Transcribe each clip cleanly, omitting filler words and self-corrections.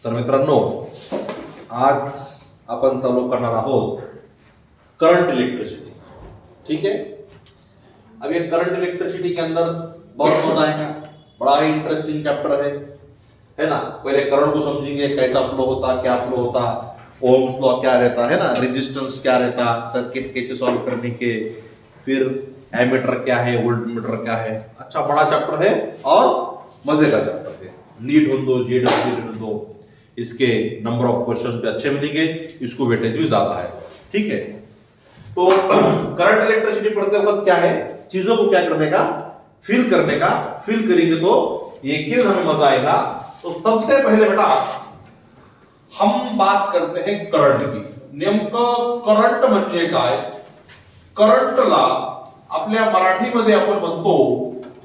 तर मित्रांनो, आज आपण चालू करणार आहोत करंट इलेक्ट्रिसिटी। ठीक है, अब ये करंट इलेक्ट्रिसिटी के अंदर बहुत मजा आएगा, बड़ा ही इंटरेस्टिंग चैप्टर है ना। पहले करंट को समझेंगे, कैसा फ्लो होता, क्या फ्लो होता, ओम्स लॉ क्या रहता है ना, रेजिस्टेंस क्या रहता, सर्किट कैसे सॉल्व करने के, फिर एमीटर क्या है, वोल्टमीटर क्या है। अच्छा बड़ा चैप्टर है और मजे का चैप्टर है। नीट ढूंढ दो, जेडब्ल्यू ढूंढ दो, इसके नंबर ऑफ क्वेश्चंस भी अच्छे मिलेंगे, इसको वेटेज भी ज्यादा है। ठीक है, तो करंट इलेक्ट्रिसिटी पढ़ते वक्त क्या है, चीजों को क्या करने का, फील करने का। फील करेंगे तो एक ही हमें मजा आएगा। तो सबसे पहले बेटा हम बात करते हैं करंट की। नेमकं करंट म्हणजे काय, करंटला आपल्या मराठीमध्ये आपण म्हणतो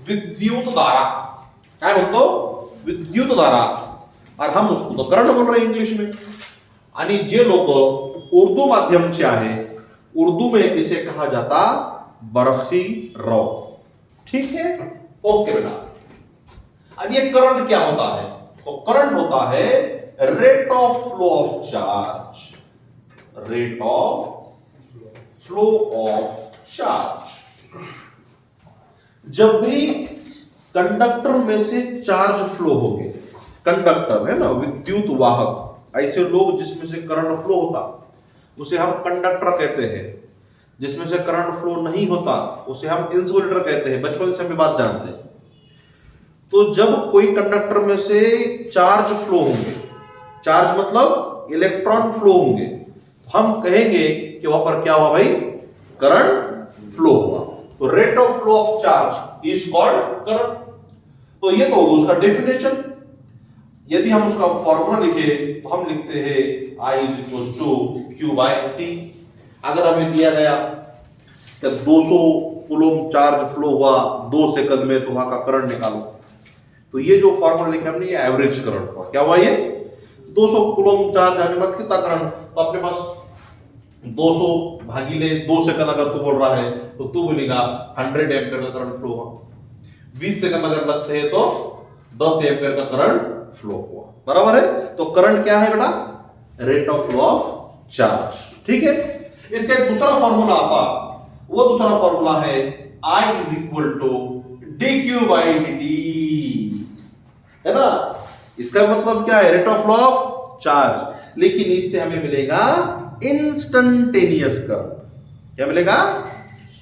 विद्युतधारा। काय म्हणतो, विद्युतधारा, और हम उसको तो करंट बोल रहे हैं इंग्लिश में। आणि जे लोग उर्दू माध्यम से आहे, उर्दू में इसे कहा जाता बर्फी रौ। ठीक है, ओके बेटा। अब ये करंट क्या होता है, तो करंट होता है rate of flow of charge, rate of flow of charge. जब भी कंडक्टर में से चार्ज फ्लो होगे, कंडक्टर है ना, विद्युत वाहक, ऐसे लोग जिसमें से करंट फ्लो होता उसे हम कंडक्टर कहते हैं। जिसमें से करंट फ्लो नहीं होता उसे हम इंसुलेटर कहते हैं। बचपन से हम बात जानते हैं। तो जब कोई कंडक्टर में से चार्ज फ्लो होंगे, चार्ज मतलब इलेक्ट्रॉन फ्लो होंगे, हम कहेंगे कि वहां पर क्या हुआ भाई, करंट फ्लो हुआ। तो rate of flow of charge is called current. तो ये तो उसका डेफिनेशन। यदि हम उसका फॉर्मूला लिखे तो हम लिखते हैं I is equal to Q by T. अगर हमें दिया गया कि 200 कूलम चार्ज फ्लो हुआ 2 सेकंड में, तो वहां का करंट निकालो, तो ये जो फॉर्मूला लिखे हमने, ये एवरेज करंट हुआ। क्या हुआ, ये 200 कूलम चार्ज आने के बाद कितना करंट, तो अपने पास 200 भागीले 2 सेकंड अगर तू बोल रहा है तो तू बोलेगा 100 एम्पियर का करंट फ्लो हुआ। 20 सेकंड अगर लगते हैं तो 10 एम्पियर का करंट फ्लो हुआ। बराबर है। तो करंट क्या है बेटा, rate of flow of charge. ठीक है, इसका एक दूसरा फॉर्मूला आता, वो दूसरा फॉर्मूला है I is equal to D Q by D T, है ना। इसका मतलब क्या है, rate of flow of charge. लेकिन इससे हमें मिलेगा इंस्टंटेनियस करंट। क्या मिलेगा,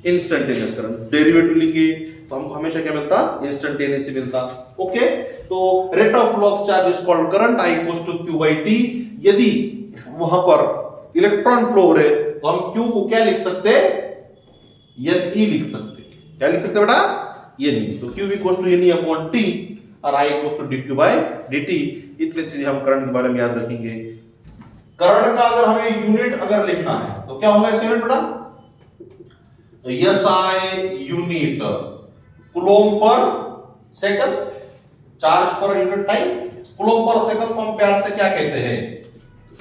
इंस्टंटेनियस करंट। डेरिवेटिव लेंगे तो हमको हमेशा क्या मिलता, इंस्टंटेनियस मिलता। ओके, तो rate of flow of charge is called current, I equals to Q by T. यदि वहां पर इलेक्ट्रॉन फ्लो हो रहे तो हम क्यू को क्या लिख सकते, एन ई लिख सकते। क्या लिख सकते बेटा, एन ई। तो Q equals to N E upon T और I equals to D Q by D T. इतने चीजें हम करंट के बारे में याद रखेंगे। करंट का अगर हमें यूनिट अगर लिखना है तो क्या होगा इसका यूनिट बेटा, तो SI unit coulomb per second, charge per unit time. Coulomb per second को हम प्यार से क्या कहते हैं,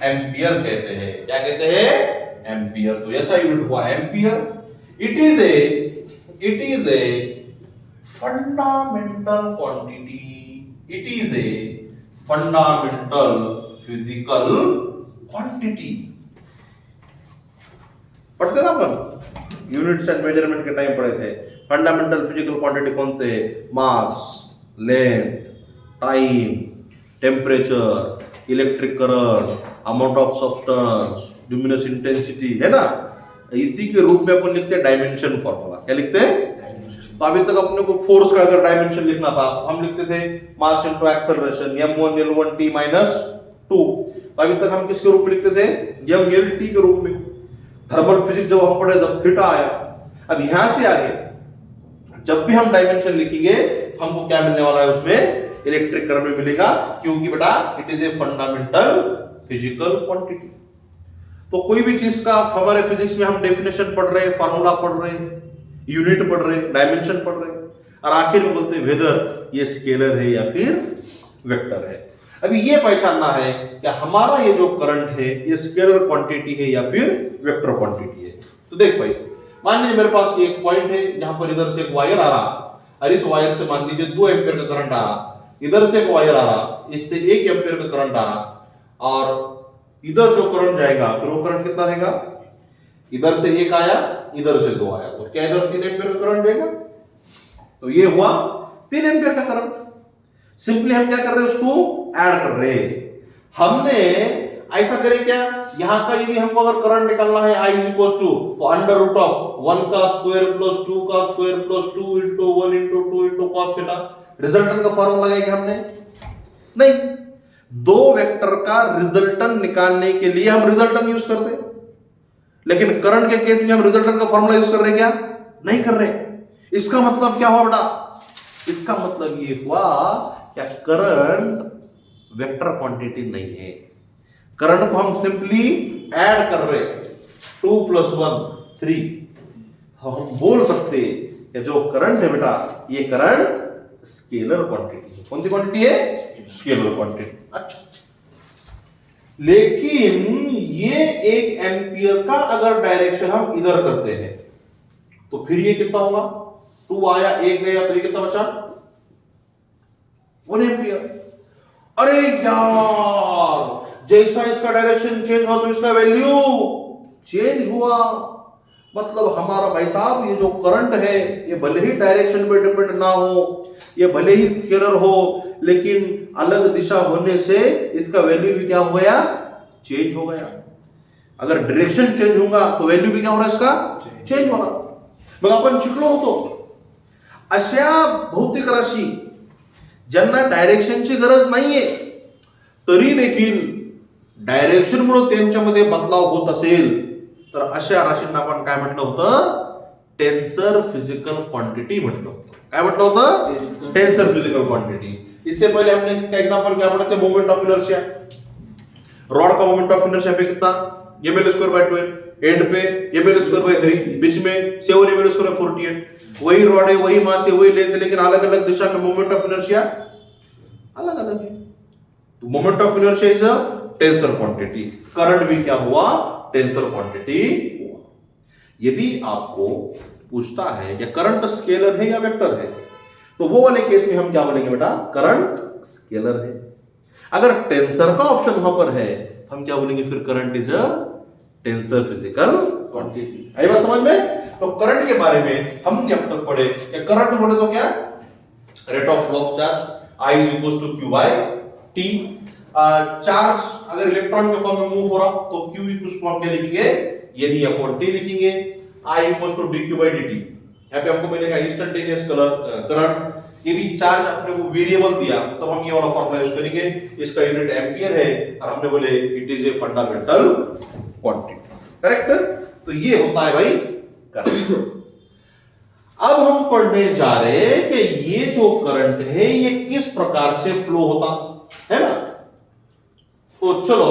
एम्पियर कहते हैं। क्या कहते हैं, एम्पियर। तो SI यूनिट हुआ ampere. It is a fundamental quantity, it is a fundamental physical quantity. पढ़ते ना अपन, यूनिट्स एंड मेजरमेंट के टाइम पढ़े थे। फंडामेंटल फिजिकल क्वांटिटी कौन से, mass, length, time, temperature, electric current, amount of substance, luminous intensity, है ना। इसी के रूप में अपन लिखते हैं डायमेंशन फॉर्मूला। क्या लिखते हैं, तो अभी तक अपने को फोर्स का अगर डायमेंशन लिखना था हम लिखते थे mass into acceleration, m1 l1 t minus 2। अभी तक हम किसके रूप में लिखते थे, m l t के रूप में। थर्मल फिजिक्स जब हम पढ़े तब थीटा आया। अब यहां से आगे जब भी हम डायमेंशन लिखेंगे हमको क्या मिलने वाला है, उसमें इलेक्ट्रिक करंट में मिलेगा, क्योंकि बेटा it is a fundamental physical quantity. तो कोई भी चीज का हमारे फिजिक्स में हम डेफिनेशन पढ़ रहे हैं, फार्मूला पढ़ रहे हैं, यूनिट पढ़ रहे हैं, डायमेंशन पढ़ रहे हैं, और आखिर में बोलते हैं वेदर ये स्केलर है या फिर वेक्टर है। अभी ये पहचानना है कि हमारा ये जो करंट है ये स्केलर क्वांटिटी है या फिर वेक्टर क्वांटिटी है। तो देख भाई, मान लीजिए मेरे पास एक पॉइंट है जहां पर इधर से एक वायर आ रहा, और इस वायर से मान लीजिए 2 एम्पियर का करंट आ रहा, इधर से एक वायर आ रहा, इससे 1 एम्पियर का करंट आ रहा। और इधर जो करंट जाएगा फिर वो करंट कितना रहेगा, इधर से 1 आया इधर से 2 आया, तो क्या इधर 3 एम्पीयर का करंट जाएगा, तो ये हुआ 3 एम्पीयर का करंट। सिंपली हम क्या कर रहे हैं, उसको ऐड कर रहे हैं। हमने ऐसा करें क्या, यहां का यदि हमको अगर करंट निकालना है I इक्वल टू, तो अंडर रूट ऑफ 1 का स्क्वायर प्लस 2 का square plus 2 into 1 into 2 into cos theta, resultant का फॉर्मूला लगाएंगे हमने नहीं, दो वेक्टर का रिजल्टेंट निकालने के लिए हम रिजल्टेंट यूज करते हैं, लेकिन करंट के केस में हम रिजल्टेंट का फॉर्मूला यूज कर रहे हैं क्या, नहीं कर रहे। इसका मतलब क्या हुआ बेटा, इसका मतलब ये हुआ क्या करंट वेक्टर क्वांटिटी नहीं है, करंट को हम सिंपली ऐड कर रहे हैं, 2 + 1 3। हम बोल सकते कि जो करंट है बेटा ये करंट स्केलर क्वांटिटी है। कौन सी क्वांटिटी है, स्केलर क्वांटिटी। अच्छा, लेकिन ये 1 एम्पियर का अगर डायरेक्शन हम इधर करते हैं तो फिर ये कितना होगा, 2 आया 1 गया, तो ये कितना बचा 1 एम्पियर। अरे यार, जैसा इसका डायरेक्शन चेंज हुआ तो इसका वैल्यू चेंज हुआ, मतलब हमारा भाई साहब ये जो करंट है ये भले ही डायरेक्शन पे डिपेंड ना हो, ये भले ही स्केलर हो, लेकिन अलग दिशा होने से इसका वैल्यू भी क्या हो गया, चेंज हो गया। अगर डायरेक्शन चेंज होगा तो वैल्यू भी क्या होगा, इसका चेंज होगा। मग आपण शिकलो होतो अशा भौतिक राशी ज्यांना डायरेक्शनची गरज नाहीये तरी देखील डायरेक्शन मुळे त्यांच्यामध्ये बदलाव होत असेल तर अशा राशींना आपण काय म्हटलं होतं, टेन्सर फिजिकल क्वांटिटी म्हटलं होतं। काय म्हटलं होतं, टेन्सर फिजिकल क्वांटिटी। इससे पहले हमने इसका एग्जांपल क्या पढ़ा था, मोमेंट ऑफ इनर्शिया। रॉड का मोमेंट ऑफ इनर्शिया पे कितना, ml²/12, एंड पे ml²/3, बीच में 7 ml²/48। वही रॉड है, वही मास है, वही लेंथ, लेकिन अलग अलग दिशा में मोमेंट ऑफ इनर्शिया अलग अलग है। तो moment of inertia is a tensor quantity, current भी क्या हुआ, टेंसर क्वांटिटी हुआ। यदि आपको पूछता है कि करंट स्केलर है या वेक्टर है, तो वो वाले केस में हम क्या बोलेंगे बेटा, करंट स्केलर है। अगर टेंसर का ऑप्शन वहां पर है हम क्या बोलेंगे, फिर current is a tensor physical quantity. आई बात समझ में। तो करंट के बारे में हम जब तक पढ़े, करंट बोले तो क्या, rate of flow of charge I equal to Q by T। Charge अगर इलेक्ट्रॉन के फॉर्म में मूव हो रहा तो Q इक्वल टू हम क्या लिखेंगे, यदि अपॉन T लिखेंगे। I equal to dQ by dt। यहाँ पे हमको मिलेगा इंस्टेंटेनियस करंट। यदि चार्ज अपने को वेरिएबल दिया तब हम ये वाला फॉर्मूला यूज करेंगे, इसका यूनिट एम्पियर है और हमने बोले it is a fundamental quantity, correct. तो ये होता है भाई करंट। अब हम पढ़ने जा रहे हैं कि ये जो करंट है ये किस प्रकार से फ्लो होता है ना। तो चलो,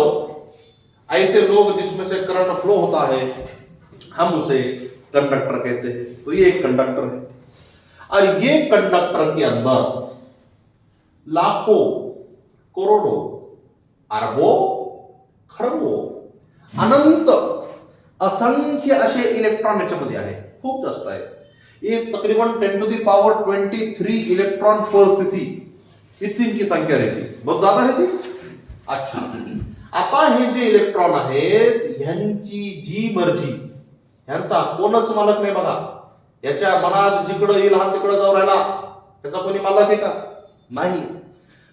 ऐसे लोग जिसमें से करंट फ्लो होता है हम उसे कंडक्टर कहते हैं। तो ये एक कंडक्टर है और ये कंडक्टर के अंदर लाखों करोड़ों अरबों खरबों अनंत असंख्य असे इलेक्ट्रॉन याच्यामध्ये आहे, खूप जास्त आहे। ये तकरीबन 10⁻23 इलेक्ट्रॉन पर सीसी इतनी इनकी संख्या रहती, बहुत ज्यादा रहती। अच्छा, आता हे जे इलेक्ट्रॉन आहेत ह्यांची जी मर्जी, ह्यांचा कोणच मालक नाही बघा। याच्या मनात जिकडे येईल हा तिकडे जाऊ राहिला, त्याचा कोणी मालक आहे का, नाही।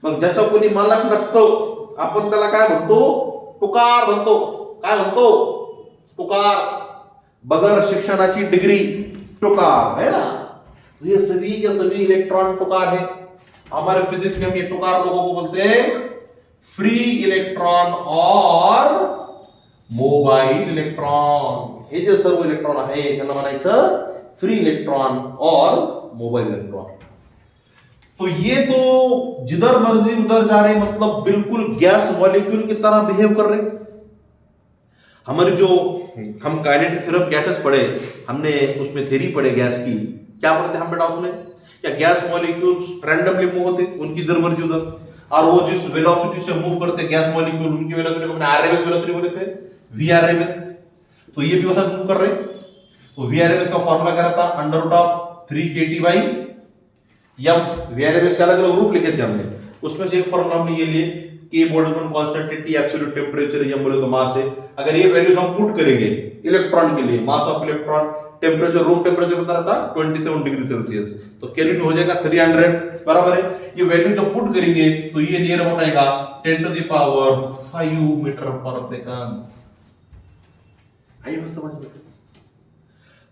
मग ज्याचा कोणी मालक नसतो आपण त्याला काय म्हणतो, तुकार म्हणतो। काय म्हणतो, तुकार। बगैर शिक्षणाची डिग्री टुकार है ना। तो ये सभी के सभी इलेक्ट्रॉन टुकार है। हमारे फिजिक्स में हम ये टुकार लोगों को बोलते हैं फ्री इलेक्ट्रॉन और मोबाइल इलेक्ट्रॉन। हे जे सर्व इलेक्ट्रॉन आहे त्यांना म्हणायचं फ्री इलेक्ट्रॉन और मोबाइल इलेक्ट्रॉन। तो ये तो जिधर मर्जी उधर जा रहे, मतलब बिल्कुल गैस मॉलिक्यूल की तरह बिहेव कर रहे। हमारी जो हम काइनेटिक थ्योरी ऑफ गैसेस पढ़े, हमने उसमें थ्योरी पढ़े गैस की, क्या पढ़ते हम बेटा उसमें, क्या गैस मॉलिक्यूल्स रैंडमली मूव होते, उनकी इधर मर्जी उधर, और वो जिस वेलोसिटी से मूव करते गैस मॉलिक्यूल उनकी वेलोसिटी को हमने आरएमएस वेलोसिटी बोले थे, वीआरएमएस। तो ये भी वैसा मूव कर रहे। तो वीआरएमएस का फॉर्मूला क्या रहता, √3kT/m। वीआरएमएस के अलग अलग रूप लिखे थे हमने, उसमें से एक फॉर्मूला हमने ये लिए K बोल्ट्जमैन कांस्टेंट है, T एब्सोल्यूट टेम्परेचर, ये बोले तो मास है। अगर ये वैल्यूज हम पुट करेंगे इलेक्ट्रॉन के लिए, mass of electron, temperature, room temperature कितना रहता है 27 डिग्री सेल्सियस, तो केल्विन हो जाएगा 300, बराबर है। ये वैल्यू जब पुट करेंगे तो ये नियर अबाउट आएगा 10⁵ मीटर पर सेकंड। आई बात समझ में?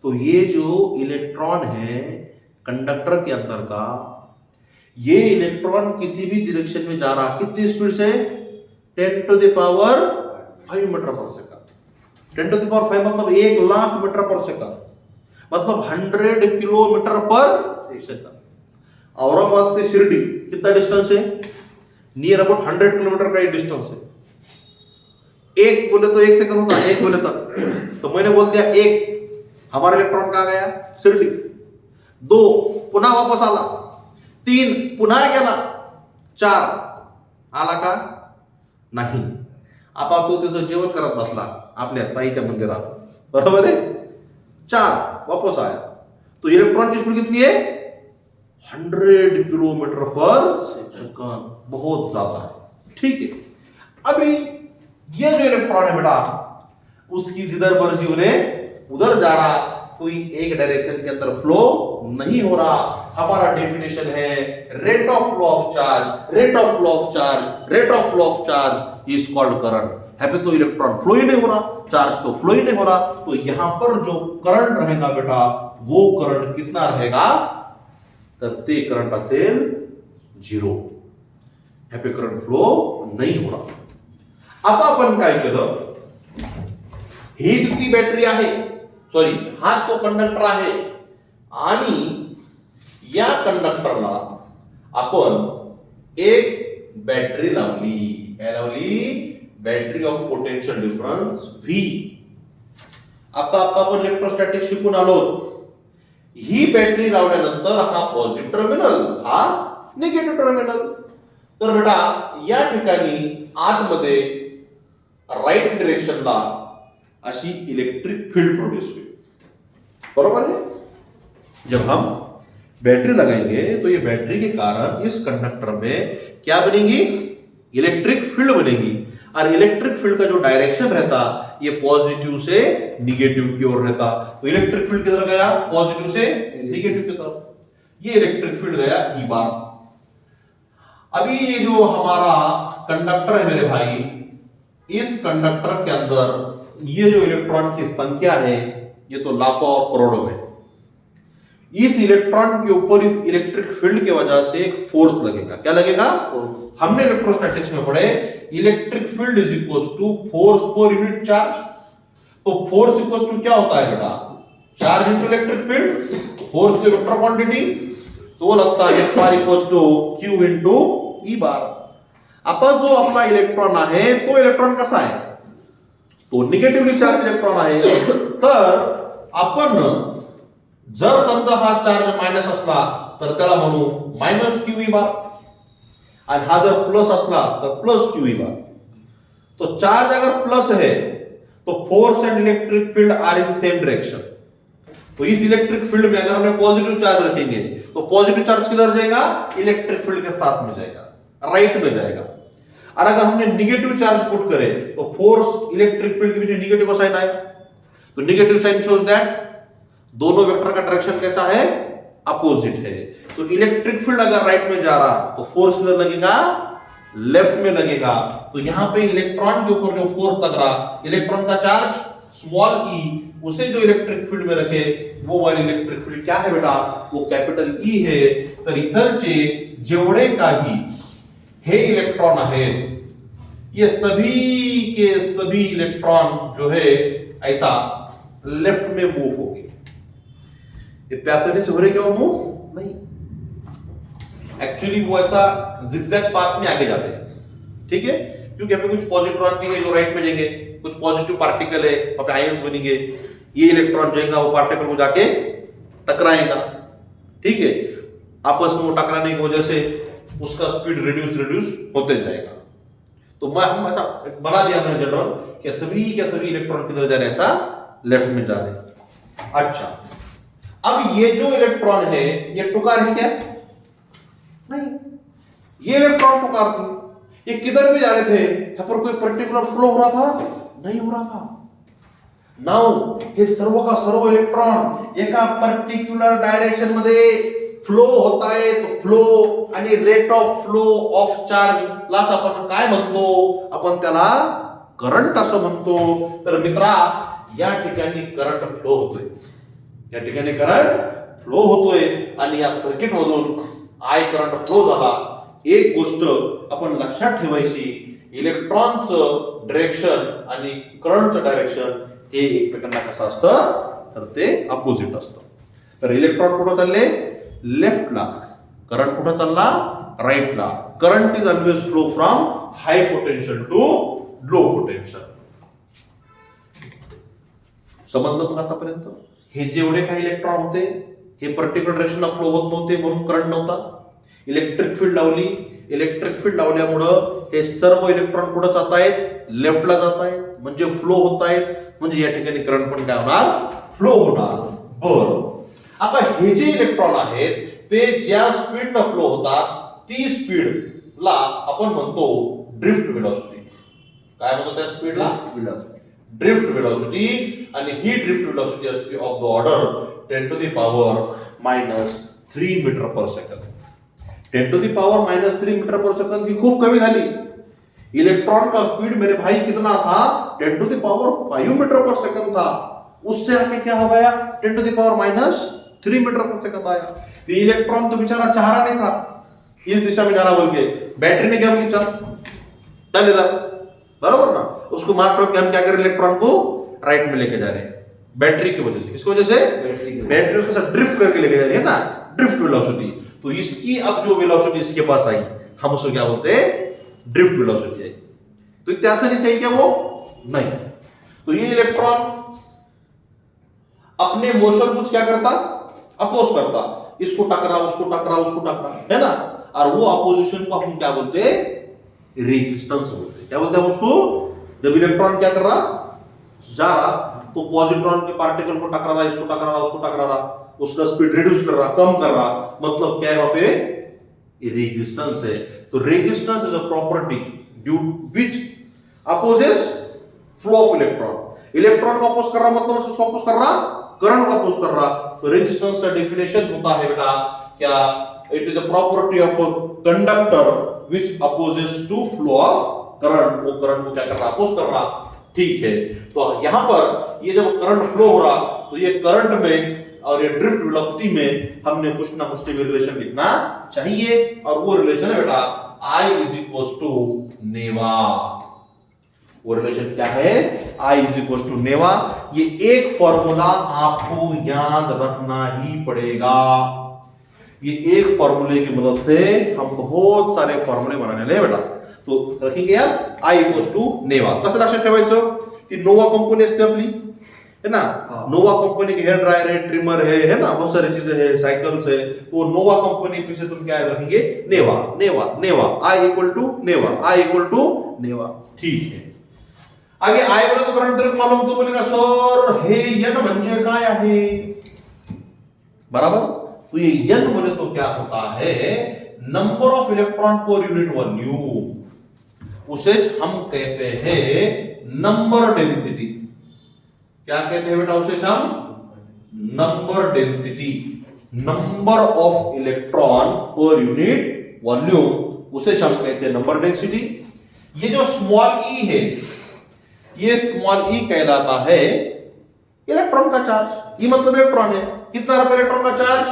तो ये जो इलेक्ट्रॉन है कंडक्टर के अंदर का, ये इलेक्ट्रॉन किसी भी डायरेक्शन में जा रहा, कितनी स्पीड से? 10⁵ मीटर पर सेकंड। 10⁵ मतलब 1,00,000 मीटर पर सेकंड, मतलब 100 किलोमीटर पर सेकंड। औरंगाबाद से शिरडी कितना डिस्टेंस है? नियर अबाउट 100 किलोमीटर का डिस्टेंस है। एक बोले तो 1 सेकंड होता, एक बोले तो मैंने बोल दिया 1, हमारा इलेक्ट्रॉन कहां गया? शिरडी। 2 पुन्हा वापस आला, 3 पुन्हा गेला, 4 आला का? नाही। आता तो त्याचं जेवण करत बसला आपल्या साईच्या मंदिरात, बरोबर है? 4 वापस आया, तो इलेक्ट्रॉन की स्पीड कितनी है? 100 किलोमीटर पर सेकंड, बहुत ज्यादा है। ठीक है, अभी ये जो इलेक्ट्रॉन है बेटा, उसकी जिधर मर्जी उन्हें उधर जा रहा, कोई एक डायरेक्शन के अंदर फ्लो नहीं हो रहा। हमारा डेफिनेशन है rate of flow of charge, rate of flow of charge, rate of flow of charge is called current. है तो इलेक्ट्रॉन फ्लो ही नहीं हो रहा, चार्ज तो फ्लो ही नहीं हो रहा, तो यहां पर जो करंट रहेगा बेटा, वो करंट कितना रहेगा? तर ते करंट असेल 0। हॅपी करंट फ्लो नाही हो रहा। आता आपण काय केलं, हीच ती बॅटरी आहे, सॉरी हाच तो कंडक्टर आहे, आणि या कंडक्टरला आपण एक बॅटरी लावली। काय लावली? Battery of potential difference V। आता आपण इलेक्ट्रोस्टॅटिक शिकून आलो। ही बॅटरी लावल्यानंतर हा पॉझिटिव्ह टर्मिनल, हा निगेटिव्ह टर्मिनल, तर बेटा या ठिकाणी आतमध्ये राइट डायरेक्शनला अशी इलेक्ट्रिक फील्ड प्रोड्यूस हुई, बरोबर है? जब हम बैटरी लगाएंगे तो ये बैटरी के कारण इस कंडक्टर में क्या बनेगी? इलेक्ट्रिक फील्ड बनेगी, और इलेक्ट्रिक फील्ड का जो डायरेक्शन रहता, ये पॉजिटिव से निगेटिव की ओर रहता। तो इलेक्ट्रिक फील्ड किधर गया? पॉजिटिव से निगेटिव की तरफ। ये इलेक्ट्रिक फील्ड गया ई बार। अभी ये जो हमारा कंडक्टर है मेरे भाई, इस कंडक्टर के अंदर ये जो इलेक्ट्रॉन की संख्या है, ये तो लाखों और करोड़ों में। इस इलेक्ट्रॉन के ऊपर इस इलेक्ट्रिक फील्ड की वजह से एक फोर्स लगेगा। क्या लगेगा? हमने इलेक्ट्रोस्टैटिक्स में पढ़े electric field is equal to force per unit charge. तो फोर्स इक्वल टू क्या होता है बेटा? Charge into electric field, force की वेक्टर क्वांटिटी, तो वो लगता है F bar equal to Q into E bar. आता जो आपला इलेक्ट्रॉन आहे, तो इलेक्ट्रॉन कसा आहे? तो निगेटिव्हली चार्ज इलेक्ट्रॉन आहे। तर आपण जर समजा हा चार्ज मायनस असला तर त्याला म्हणू मायनस QE बार, आणि हा जर प्लस असला तर प्लस QE बार। तो चार्ज अगर प्लस है तो force and electric field are in same direction. तो इस इलेक्ट्रिक फील्ड में अगर हमने पॉजिटिव चार्ज रखेंगे तो पॉजिटिव चार्ज किधर जाएगा? इलेक्ट्रिक फील्ड के साथ में जाएगा, राइट में जाएगा। और अगर हमने निगेटिव चार्ज पुट करे तो फोर्स इलेक्ट्रिक फील्ड के बीच में निगेटिव साइन आएगा। तो निगेटिव साइन शोज दैट दोनों वेक्टर का डायरेक्शन कैसा है? अपोजिट है। तो इलेक्ट्रिक फील्ड अगर राइट में जा रहा तो फोर्स किधर लगेगा? लेफ्ट में लगेगा। तो यहां पे इलेक्ट्रॉन के ऊपर जो फोर्स लग रहा, इलेक्ट्रॉन का चार्ज स्मॉल e, उसे जो इलेक्ट्रिक फील्ड में रखे, वो वाली इलेक्ट्रिक फील्ड क्या है बेटा? वो कैपिटल E है। तर इथलचे जेवढे काही हे इलेक्ट्रॉन आहेत, ये सभी के सभी इलेक्ट्रॉन जो है ऐसा लेफ्ट में मूव हो गए। इत्यादि से हो रहे क्या मूव? नहीं, एक्चुअली वो ऐसा जिगजैग पाथ में आगे जाते हैं। ठीक है, क्योंकि यहाँ पे कुछ पॉजिट्रॉन भी है जो राइट में जाएंगे, कुछ पॉजिटिव पार्टिकल है, वहां पे आयंस बनेंगे, ये इलेक्ट्रॉन जाएगा वो पार्टिकल को जाके टकराएगा। ठीक है, आपस में वो टकराने की वजह से उसका स्पीड रिड्यूस होते जाएगा। तो मैं हम ऐसा बना दिया मैंने जनरल कि सभी के सभी इलेक्ट्रॉन किधर जा रहे हैं? ऐसा लेफ्ट में जा रहे हैं। अच्छा, अब ये जो इलेक्ट्रॉन है ये टुकार है क्या? नहीं, ये इलेक्ट्रॉन टुकार थी। ये किधर भी जा रहे थे, यहाँ पर कोई पर्टिकुलर फ्लो हो रहा था? नहीं हो रहा था. नाउ हे सर्व का सर्व इलेक्ट्रॉन एका पर्टिक्युलर डायरेक्शन मध्ये फ्लो होत आहे. तो फ्लो आणि rate of flow of charge लाच आपण काय म्हणतो? आपण त्याला करंट असं म्हणतो. तर मित्रा, या ठिकाणी करंट फ्लो होतोय, या ठिकाणी करंट फ्लो होतोय आणि या सर्किट मधून आय करंट फ्लो झाला. एक गोष्ट आपण लक्षात ठेवायची, इलेक्ट्रॉनचं डायरेक्शन आणि करंटचं डायरेक्शन हे एकमेकांना कसं असतं, तर ते अपोजिट असतं. तर इलेक्ट्रॉन कुठं चालले? लेफ्टला. करंट कुठं चालला? राईटला. Current is always flow from high potential to low potential. समजलं मग आतापर्यंत? हे जेवढे काही इलेक्ट्रॉन होते हे पर्टिक्युलर डायरेक्शनला फ्लो होत नव्हते, म्हणून करंट नव्हता. इलेक्ट्रिक फील्ड लावली, इलेक्ट्रिक फील्ड लावल्यामुळं हे सर्व इलेक्ट्रॉन कुठं जात आहेत? लेफ्टला जात आहेत, म्हणजे फ्लो होत आहेत. म्हणजे या ठिकाणी करंट पण काय होणार? फ्लो होणार. बरं, आता हे जे इलेक्ट्रॉन आहेत ते ज्या स्पीडनं फ्लो होतात ती स्पीडला आपण म्हणतो ड्रिफ्ट वेलॉसिटी. काय म्हणतो त्या स्पीडला? Drift velocity. आणि ही ड्रिफ्ट वेलॉसिटी असते of the order 10⁻³ metre per second. 10⁻³ metre per second ही खूप कमी झाली. इलेक्ट्रॉन का स्पीड मेरे भाई कितना था? 10⁵ मीटर पर सेकंड था. उससे आगे क्या हो गया? 10⁻³ मीटर पर सेकंड आया. ये इलेक्ट्रॉन तो बेचारा चाह रहा नहीं था इस दिशा में जाना बोल के, बैटरी ने क्या बोली? चल इधर, बराबर ना. उसको मार कर के हम क्या करें? इलेक्ट्रॉन को राइट में लेके जा रहे हैं बैटरी की वजह से. किसकी वजह से? बैटरी उसके साथ ड्रिफ्ट करके लेके जा रही है ना, ड्रिफ्ट वेलोसिटी. तो इसकी अब जो वेलोसिटी इसके पास आई, हम उसको क्या बोलते हैं? ड्रिफ्ट वेलोसिटी आई. तो इतने आसानी से क्या वो? नहीं. तो ये इलेक्ट्रॉन अपने मोशन को क्या करता? अपोज करता. इसको टकरा, उसको टकरा, उसको टकरा, है ना. और वो अपोजिशन को हम क्या बोलते हैं? रेजिस्टेंस बोलते हैं. क्या बोलते हैं उसको? जब इलेक्ट्रॉन क्या कर रहा? जा रहा, तो पॉजिट्रॉन के पार्टिकल को टकरा रहा, इसको टकरा रहा, उसको टकरा रहा, उसका स्पीड रिड्यूस कर रहा, कम कर रहा. मतलब क्या है वहां पे? रेजिस्टेंस है. तो resistance is a property due which opposes flow of electron. Electron को अपोज कर रहा मतलब उसको अपोज कर रहा, करंट को अपोज कर रहा. तो रेजिस्टेंस का डेफिनेशन होता है बेटा क्या? It is the property of a conductor which opposes to flow of current. वो करंट को क्या कर रहा? अपोज कर रहा. ठीक है. तो यहां पर ये जब करंट फ्लो हो रहा, तो ये करंट में और ये ड्रिफ्ट वेलोसिटी में हमने कुछ ना कुछ रिलेशन लिखना चाहिए. और वो रिलेशन है बेटा I = नेवा. वो रिलेशन क्या है? I = नेवा. ये एक फॉर्मूला आपको याद रखना ही पड़ेगा. ये एक फॉर्मूले की मदद से हम बहुत सारे फॉर्मूले बनाने ले बेटा. तो रखेंगे यार I = नेवा. कसं लक्षात ठेवायचं? ती नोवा कंपनी असते आपली, है ना. नोवा कंपनी के हेयर ड्रायर है, ट्रिमर है ना, बहुत सारी चीजें है, साइकिल्स है. तो नोवा कंपनी पीछे तुम क्या रखेंगे? नेवा, नेवा, नेवा. I = नेवा, I = नेवा. ठीक है. आगे I बोले तो करंट डायरेक्ट मालूम. तो बोलेगा सर हे N म्हणजे काय आहे? बराबर. तो ये N बोले तो क्या होता है? Number of electron per unit volume. उसे हम कहते हैं नंबर डेंसिटी. क्या कहते हैं बेटा उसे? हम number density. Number of electron per unit volume उसे हम कहते हैं नंबर डेंसिटी. ये जो स्मॉल ई है, ये स्मॉल ई कहलाता है इलेक्ट्रॉन का चार्ज. ये मतलब इलेक्ट्रॉन है. कितना रहता है इलेक्ट्रॉन का चार्ज?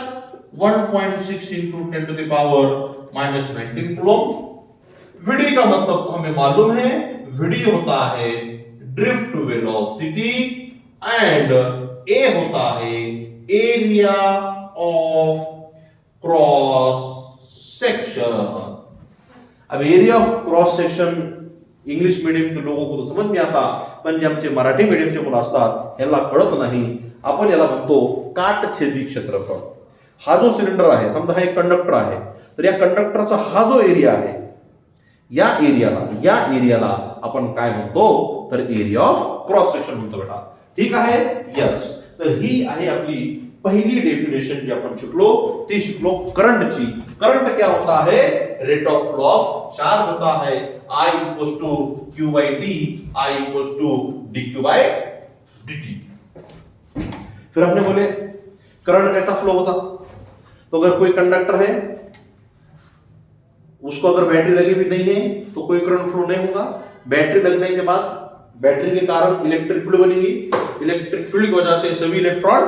1.6 × 10⁻⁻19 कूलम. वीडी का मतलब तो हमें मालूम है. वीडी होता है ड्रिफ्ट वेलोसिटी एंड ए होता है एरिया ऑफ क्रॉस सेक्शन. अब area of cross section English medium के लोगों को तो समझ में आता, पण जे आमचे मराठी मीडियमचे मुलं असतात यांना कळत नाही. आपण याला म्हणतो काटछेदी क्षेत्रफळ. हा जो सिलेंडर आहे, समजा हा एक कंडक्टर आहे, तर या कंडक्टरचा हा जो एरिया आहे, या एरियाला आपण काय म्हणतो? तर एरिया ऑफ क्रॉस सेक्शन म्हणतो बेटा. ठीक आहे. यस. तर ही आहे आपली पहिली डेफिनेशन जी आपण शिकलो ती शिकलो करंटची. करंट क्या होता है? Rate of flow of charge होता है. I equals to Q by D, I equals to dQ by dt. फिर हमने बोले करंट कैसा फ्लो होता? तो अगर कोई कंडक्टर है, उसको अगर बैटरी लगी भी नहीं है तो कोई करंट फ्लो नहीं होगा. बैटरी लगने के बाद बैटरी के कारण इलेक्ट्रिक फील्ड बनेगी. इलेक्ट्रिक फील्ड की वजह से सभी इलेक्ट्रॉन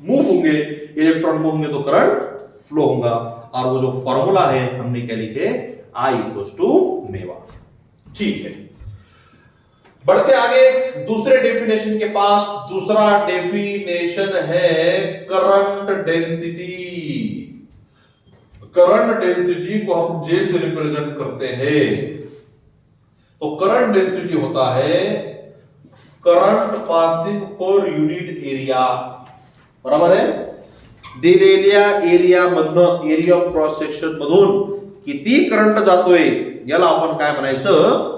मूव होंगे. इलेक्ट्रॉन मूव होंगे तो करंट फ्लो होगा. और वो जो फॉर्मूला है हमने क्या लिखे? I इक्वल्स टू नेवा. ठीक है, बढ़ते आगे दूसरे डेफिनेशन के पास. दूसरा डेफिनेशन है करंट डेंसिटी. करंट डेंसिटी को हम J से रिप्रेजेंट करते हैं. तो करंट डेंसिटी होता है current passing per unit area. बराबर आहे. दिलेल्या एरिया मधनं, एरिया ऑफ क्रॉस सेक्शन मधून किती करंट जातोय याला आपण काय म्हणायचं?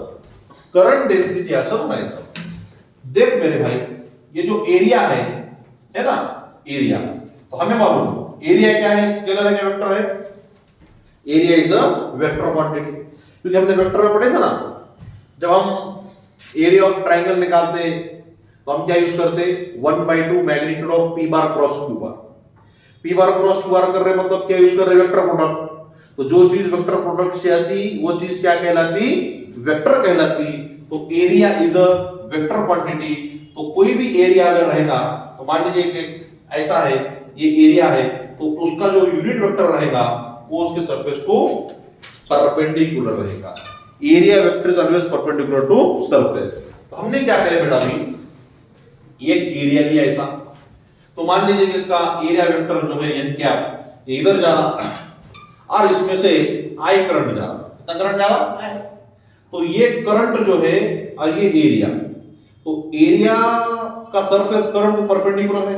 करंट डेंसिटी असं म्हणायचं. देख मेरे भाई, ये जो एरिया है ना, एरिया, तो हमें मालूम एरिया क्या है? स्केलर है क्या वेक्टर है? Area is a vector quantity. क्योंकि हमने वेक्टर में पढ़े थे ना, जब हम एरिया ऑफ ट्राइंगल निकालते तो हम क्या यूज करते? 1/2 magnitude of P bar cross Q bar. P bar cross Q bar कर रहे मतलब क्या यूज कर रहे? Vector product. तो जो चीज वेक्टर प्रोडक्ट से आती वो चीज क्या कहलाती? वेक्टर कहलाती. तो area is a vector quantity. तो कोई भी एरिया अगर रहेगा तो मान लीजिए कि ऐसा है, ये एरिया है, तो उसका जो यूनिट वेक्टर रहेगा वो उसके सरफेस को परपेंडिकुलर रहेगा. Area vector is always perpendicular to surface. तो हमने क्या करे बेटा? अभी एक एरिया लिया था, तो मान लीजिए कि इसका एरिया वेक्टर जो है n कैप इधर जा रहा और इसमें से I करंट जा रहा. कितना करंट जा रहा है? तो ये करंट जो है और ये एरिया, तो एरिया का सरफेस करंट को परपेंडिकुलर है,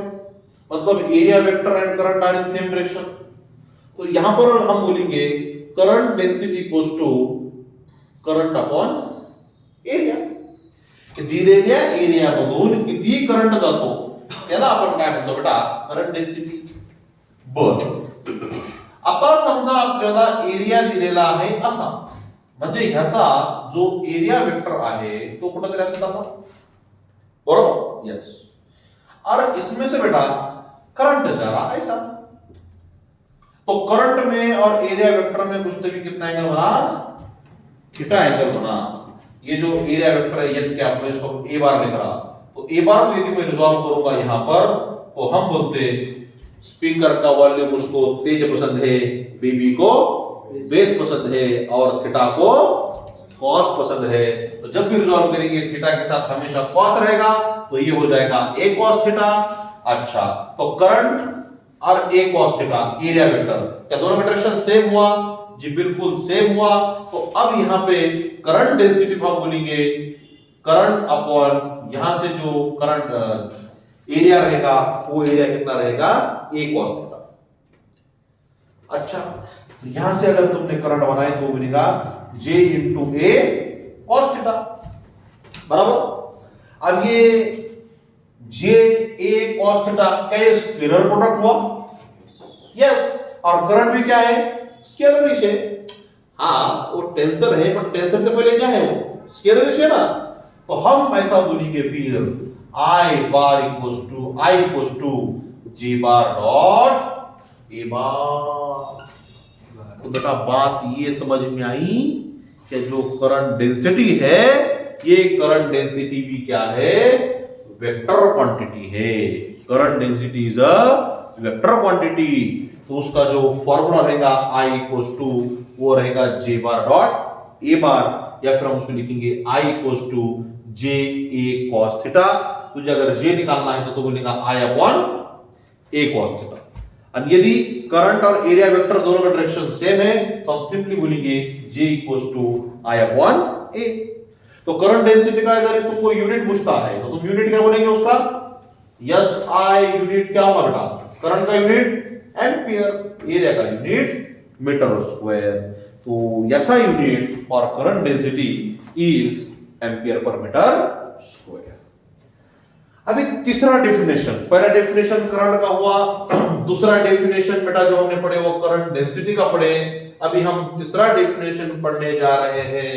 मतलब area vector and current are in same direction. तो यहां पर हम बोलेंगे current density equals to current upon area. दिलेल्या एरिया मधून किती करंट जातो त्याला आपण काय म्हणतो बेटा? Current density. बर, आता समजा आपल्याला एरिया दिलेला आहे असा, म्हणजे ह्याचा जो एरिया वेक्टर आहे तो कुठेतरी असा जातो. बरोबर? यस. और इसमें से बेटा करंट जा रहा ऐसा. तो करंट में और एरिया वेक्टर में कुछ तो भी कितना एंगल बना? थीटा एंगल बना. ये जो एरिया वेक्टर है n क्या, मैं इसको a बार लिख रहा. तो a बार को यदि मैं रिजॉल्व करूंगा यहां पर, तो हम बोलते स्पीकर का वॉल्यूम उसको तेज पसंद है, बेबी को बेस पसंद है और थीटा को कॉस पसंद है. तो जब भी रिजॉल्व करेंगे थीटा के साथ हमेशा कॉस रहेगा, तो ये हो जाएगा a cos थीटा. अच्छा, तो करंट और a cos theta area vector, क्या दोनों में डायरेक्शन सेम हुआ? जी बिल्कुल सेम हुआ. तो अब यहां पे करंट डेंसिटी को हम बोलेंगे करंट अपॉन यहां से जो करंट एरिया रहेगा वो एरिया कितना रहेगा? a cos theta. अच्छा, यहां से अगर तुमने करंट बनाए तो बनेगा J into a cos theta. बराबर. अब ये J a cos थीटा क्या ये स्केलर प्रोडक्ट हुआ? यस. और करंट भी क्या है? स्केलरिश है. हाँ, वो टेंसर है, पर टेंसर से पहले क्या है? वो स्केलरिश है ना. तो हम ऐसा बोलेंगे फिर I bar equals to J bar dot A bar. तो बेटा बात ये समझ में आई कि जो करंट डेंसिटी है, ये करंट डेंसिटी भी क्या है? वेक्टर क्वांटिटी है. Current density is a vector quantity. तो उसका जो फॉर्मूला रहेगा I इक्वल्स टू वो रहेगा J bar dot A bar, या फिर हम उसको लिखेंगे I equals to J A cos theta. तुझे अगर J निकालना है तो बोलेगा I upon A cos theta. और यदि करंट और एरिया वेक्टर दोनों का डायरेक्शन सेम है तो हम सिंपली बोलेंगे J equals to I upon A. तो करंट डेंसिटी का अगर तुमको यूनिट पूछता है तो तुम यूनिट क्या बोलेंगे उसका? यस, I यूनिट क्या होगा बेटा? करंट का यूनिट एम्पियर, एरिया का यूनिट मीटर स्क्वायर. तो ऐसा unit for current density is ampere per metre square. अभी तीसरा डेफिनेशन, पहला डेफिनेशन करंट का हुआ, दूसरा डेफिनेशन बेटा जो हमने पढ़े वो करंट डेंसिटी का पढ़े। अभी हम तीसरा डेफिनेशन पढ़ने जा रहे हैं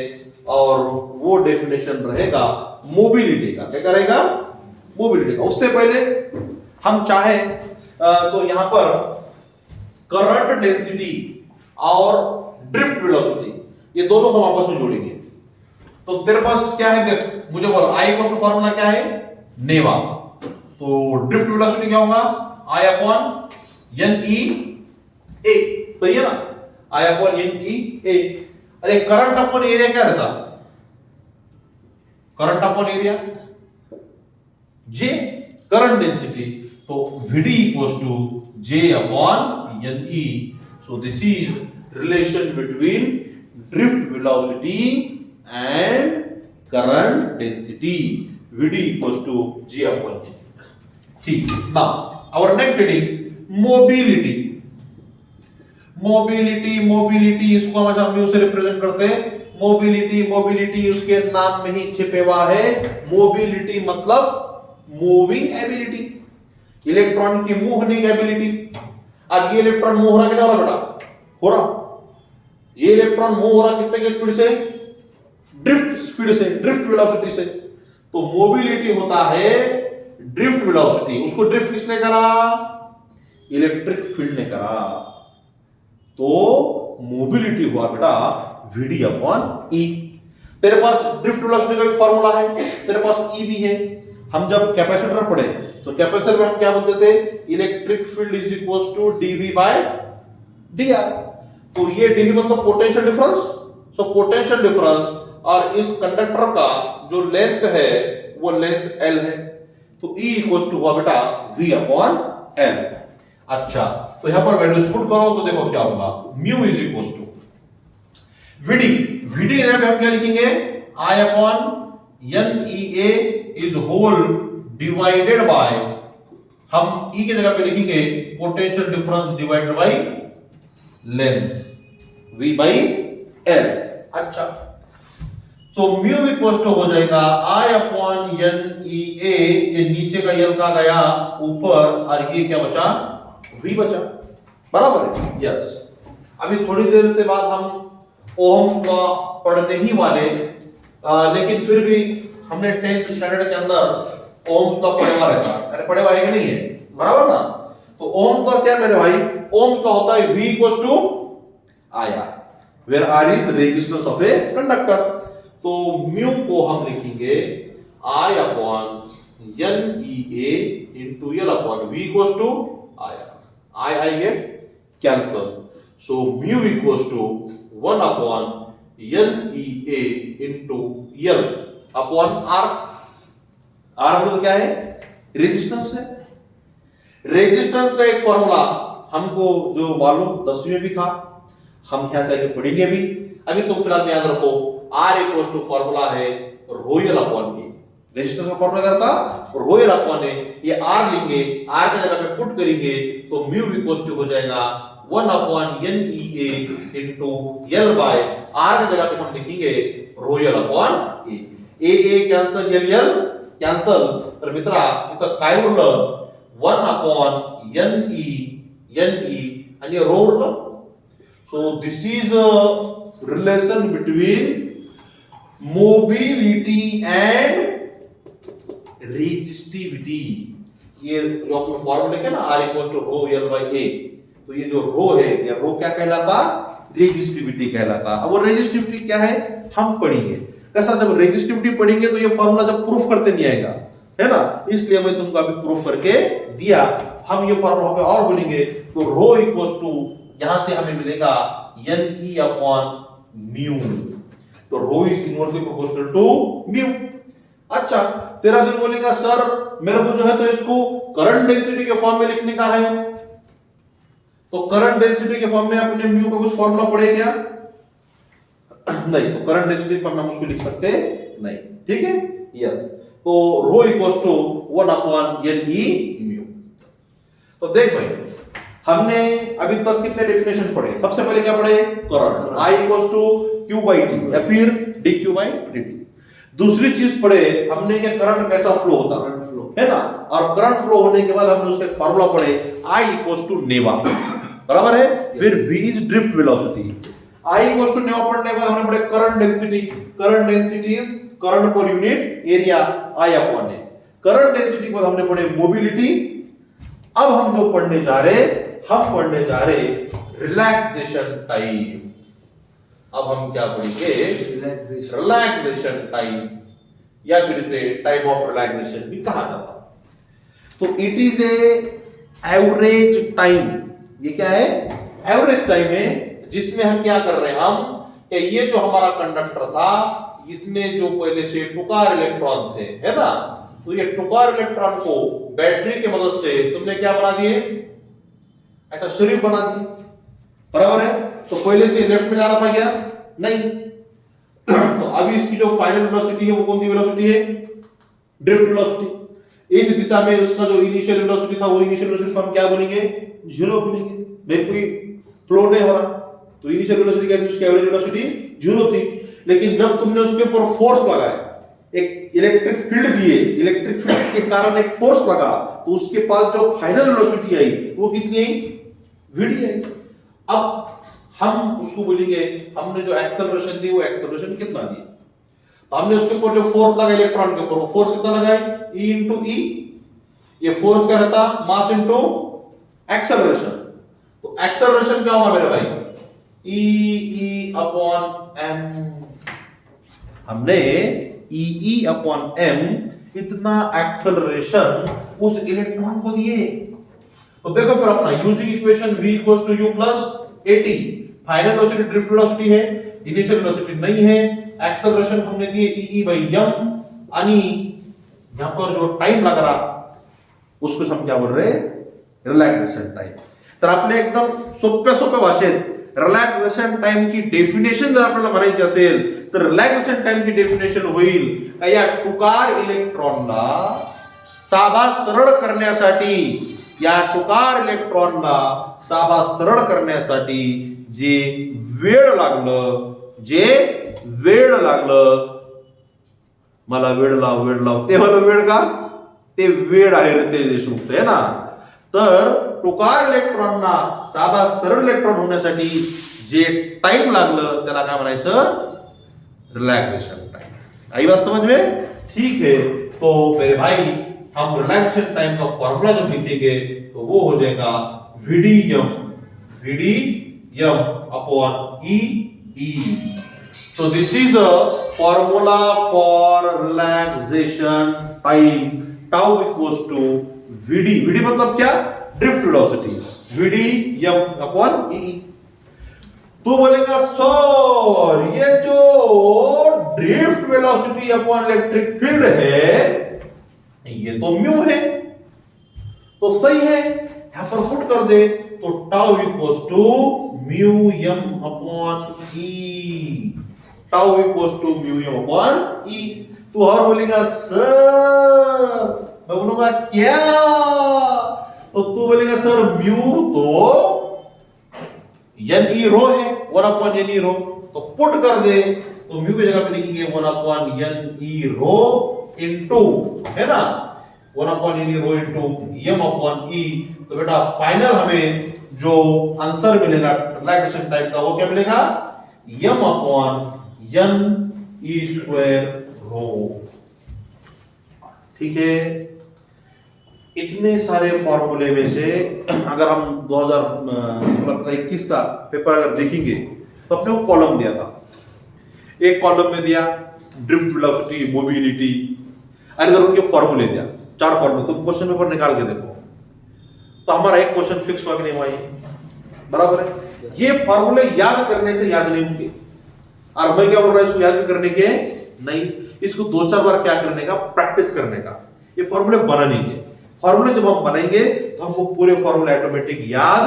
और वो डेफिनेशन रहेगा मोबिलिटी का। क्या रहेगा? मोबिलिटी का। उससे पहले हम चाहे तो यहां पर करंट डेंसिटी और ड्रिफ्ट वेलोसिटी ये दोनों को आपस में जोड़ेंगे। तो तेरे पास क्या है, देख मुझे बोल, आई इक्वल टू फॉर्मूला क्या है? नेवा। तो ड्रिफ्ट वेलोसिटी क्या होगा? आई अपॉन एन ई ए, सही है ना? I upon N E A. अरे करंट अपॉन एरिया क्या रहता? Current upon area J, current density. तो VD equals to J upon N E. So this is relation between drift velocity and current density. VD equals to G upon N. ठीक। Now our next heading mobility. Mobility इसको हम mu से represent करते हैं। Mobility उसके नाम में ही छिपे हुआ है। मोबिलिटी मतलब मूविंग एबिलिटी, इलेक्ट्रॉन की मूव होने की एबिलिटी। अब ये इलेक्ट्रॉन मूव हो रहा कितना हो रहा बेटा? हो रहा। ये इलेक्ट्रॉन मूव हो रहा कितने की स्पीड से? ड्रिफ्ट स्पीड से, ड्रिफ्ट वेलोसिटी से। तो मोबिलिटी होता है ड्रिफ्ट वेलोसिटी। उसको ड्रिफ्ट किसने करा? इलेक्ट्रिक फील्ड ने करा। तो मोबिलिटी हुआ बेटा VD अपॉन E। तेरे पास ड्रिफ्ट वेलोसिटी का भी फॉर्मूला है, तेरे पास E भी है। हम जब कैपेसिटर पढ़े तो कैपेसिटर में हम क्या बोलते थे? Electric field is equals to dV by dr। तो ये dV मतलब पोटेंशियल डिफरेंस। सो पोटेंशियल डिफरेंस और इस कंडक्टर का जो लेंथ है वो लेंथ L है। तो E इक्वल्स टू हुआ बेटा V अपॉन L। अच्छा, तो यहां पर वैल्यूज पुट करो तो देखो क्या होगा। Mu is equals to VD में हम क्या लिखेंगे? I upon N E A is whole divided by, हम E की जगह पे लिखेंगे potential difference divided by length V by L। अच्छा, तो म्यू इक्वल टू हो जाएगा I upon N E A, ये नीचे का L का गया ऊपर और ये क्या बचा? V बचा। बराबर है? यस। अभी थोड़ी देर से बाद हम ओहम्स लॉ पढ़ने ही वाले, लेकिन फिर भी हमने 10th स्टैंडर्ड के अंदर ओहम्स लॉ पढ़े हुआ रहता। अरे पढ़े हुआ है कि नहीं है? बराबर ना? तो ओहम्स लॉ क्या मेरे भाई? ओहम्स लॉ होता है V equal to IR, where R is resistance of a conductor। तो म्यू को हम लिखेंगे I upon N E A into L upon V equals to IR। I get cancel। So mu equals to 1 upon N E A into L upon R। R मतलब क्या है? Resistance है। Resistance का एक formula हमको जो मालूम 10वीं में भी था, हम यहां से आगे पढ़ेंगे भी। अभी तो फिलहाल में याद रखो R इक्वल्स टू फॉर्मूला है रो L अपॉन ए। रेजिस्टेंस का फॉर्मूला क्या था? रो L अपॉन ए। ये R लेंगे, R की जगह पे पुट करेंगे तो म्यू इक्वल्स टू हो जाएगा 1 upon N E A into L bye R की जगह पे हम लिखेंगे रो L अपॉन ए। ए कैंसल, L कैंसल। तर मित्रा इथं काय उरलं? 1 अपॉन एन ई आणि रो उरलं। So this is a relation between mobility and resistivity। ये जो अपने फॉर्मूला लिखे ना R equals to rho L by A, तो ये जो रो है, ये रो क्या कहलाता? रेजिस्टिविटी कहलाता। अब वो रेजिस्टिविटी क्या है हम पढ़ेंगे। कैसा? जब रेजिस्टिविटी पढ़ेंगे तो ये फॉर्मूला जब प्रूफ करते नहीं आएगा, है ना? इसलिए मैं तुमको अभी प्रूफ करके दिया। हम ये फॉर्मूला पे और बोलेंगे तो रो इक्वल्स टू यहां से हमें मिलेगा एन ई अपॉन म्यू। तो rho is inversely proportional to mu. अच्छा, तेरा दिल बोलेगा सर मेरे को जो है तो इसको करंट डेंसिटी के फॉर्म में लिखने का है। तो करंट डेंसिटी के फॉर्म में अपने म्यू का कुछ फॉर्मूला पढ़े क्या? नहीं। तो करंट डेंसिटी के फॉर्म में हम उसको लिख सकते नहीं। ठीक है? यस। तो rho equals to 1 upon N e mu. तो देख भाई, हमने अभी तक कितने डेफिनेशन पढ़े? सबसे पहले क्या पढ़े? Current I equals to Q by T या फिर dQ बाई dt। दूसरी चीज पढ़े हमने कि करंट कैसा फ्लो होता है। है ना, और करंट फ्लो होने के बाद हमने उसका फॉर्मूला पढ़े I इक्वल्स टू नेवा, बराबर है। फिर V is drift velocity, I equals to नेवा पढ़ने के बाद हमने पढ़े current density, current density is current per unit area I upon A, current density के बाद हमने पढ़े मोबिलिटी। अब हम जो पढ़ने जा रहे, हम पढ़ने जा रहे रिलैक्सेशन टाइम। अब हम क्या पढ़ेंगे, रिलैक्सेशन टाइम, या फिर इसे टाइम ऑफ रिलैक्सेशन भी कहा जाता है। तो it is A average time, ये क्या है, एवरेज टाइम है, जिसमें हम क्या कर रहे हैं, हम कि ये जो हमारा कंडक्टर था इसमें जो पहले से टुकार इलेक्ट्रॉन थे, है ना, तो ये टुकार इलेक्ट्रॉन को बैटरी की मदद से तुमने क्या बना दिए, ऐसा शरीफ बना दिए, बराबर है। तो पहले से लेफ्ट में जा रहा था क्या, नहीं, तो अभी इसकी जो फाइनल वेलोसिटी है वो कौन सी वेलोसिटी है, ड्रिफ्ट वेलोसिटी। इस दिशा में उसका जो इनिशियल वेलोसिटी था वो इनिशियल वेलोसिटी को हम क्या बोलेंगे, जीरो बोलेंगे, भाई कोई फ्लो नहीं हो रहा, तो इनिशियल वेलोसिटी क्या थी, उसकी एवरेज वेलोसिटी जीरो थी। लेकिन जब तुमने उसके ऊपर फोर्स लगाया, एक इलेक्ट्रिक फील्ड दिए, इलेक्ट्रिक फील्ड के कारण एक फोर्स लगा, तो उसके पास जो फाइनल वेलोसिटी आई वो कितनी आई, वीडी आई। अब हम उसको बोलेंगे, हमने जो एक्सेलरेशन दी वो एक्सेलरेशन कितना दी, तो हमने उसके ऊपर जो फोर्स लगा इलेक्ट्रॉन के ऊपर, वो फोर्स कितना लगा है, E इंटू ई, ये फोर्स क्या रहता, मास इंटू एक्सेलरेशन। तो एक्सेलरेशन क्या होगा मेरे भाई, E अपॉन m, हमने E अपॉन m इतना एक्सेलरेशन उस इलेक्ट्रॉन को दिए। तो देखो फिर अपना using equation v equals to u plus at, final velocity drift velocity है, इनिशियल वेलोसिटी नहीं है, एक्सेलरेशन हमने दिए E बाई m, यानी यहां पर जो टाइम लग रहा उसको हम क्या बोल रहे, रिलैक्सेशन टाइम। तर आपले एकदम सोप्या सोप्या भाषेत रिलॅक्सेशन टाइम की डेफिनेशन जर आपल्याला म्हणायची असेल तर रिलॅक्सेशन टाइम की डेफिनेशन होईल का या टुकार इलेक्ट्रॉनला साभा सरळ करण्यासाठी, या टुकार इलेक्ट्रॉनला साभा सरळ करण्यासाठी जे वेळ लागलं, मला वेळ लाव ते मला वेळ का, ते वेळ आहे रितेश देशमुख, है ना। तर टुकार इलेक्ट्रॉनना साधा सरळ इलेक्ट्रॉन होण्यासाठी जे टाइम लागलं त्याला काय म्हणायचं, रिलैक्सेशन टाइम। आई बात समझ में, ठीक है। तो मेरे भाई हम रिलैक्सेशन टाइम का फॉर्मूला जब लिखेंगे तो वो हो जाएगा VDM upon E। So this is a formula for relaxation time, tau equals to VD मतलब क्या, drift velocity, VDM upon E। तो बोलेगा सर ये जो drift velocity upon electric field है ये तो म्यू है, तो सही है, यहां पर पुट कर दे तो tau equals to mu m upon E, tau equals to mu m upon E। तू और बोलेगा सर, मैं बोलूंगा क्या, तो तू बोलेगा सर म्यू तो NE रो है, 1 अपॉन NE रो, तो पुट कर दे तो म्यू की जगह पे लिखेंगे 1 अपॉन NE रो इनटू, है ना, 1 अपॉन NE रो इनटू m अपॉन E। तो बेटा फाइनल हमें जो आंसर मिलेगा रिलैक्सेशन टाइम का वो क्या मिलेगा, m upon NE square rho. ठीक है। इतने सारे फॉर्मूले में से अगर हम 2021 का पेपर अगर देखेंगे तो अपने को कॉलम दिया था, एक कॉलम में दिया ड्रिफ्ट वेलोसिटी, मोबिलिटी, अरे जरूर उनके फॉर्मूले दिया, 4 फॉर्मूले, तुम क्वेश्चन पेपर निकाल के देखो तो हमारा एक क्वेश्चन फिक्स हुआ कि नहीं हुआ, बराबर है। ये फॉर्मूले याद करने से याद नहीं होंगे, और मैं क्या बोल रहा हूं, इसको याद करने के नहीं, इसको 2-4 बार क्या करने का, प्रैक्टिस करने का। ये फॉर्मूले बनाने के, फॉर्मूले जब हम बनाएंगे तो हमको पूरे फॉर्मूले ऑटोमेटिक याद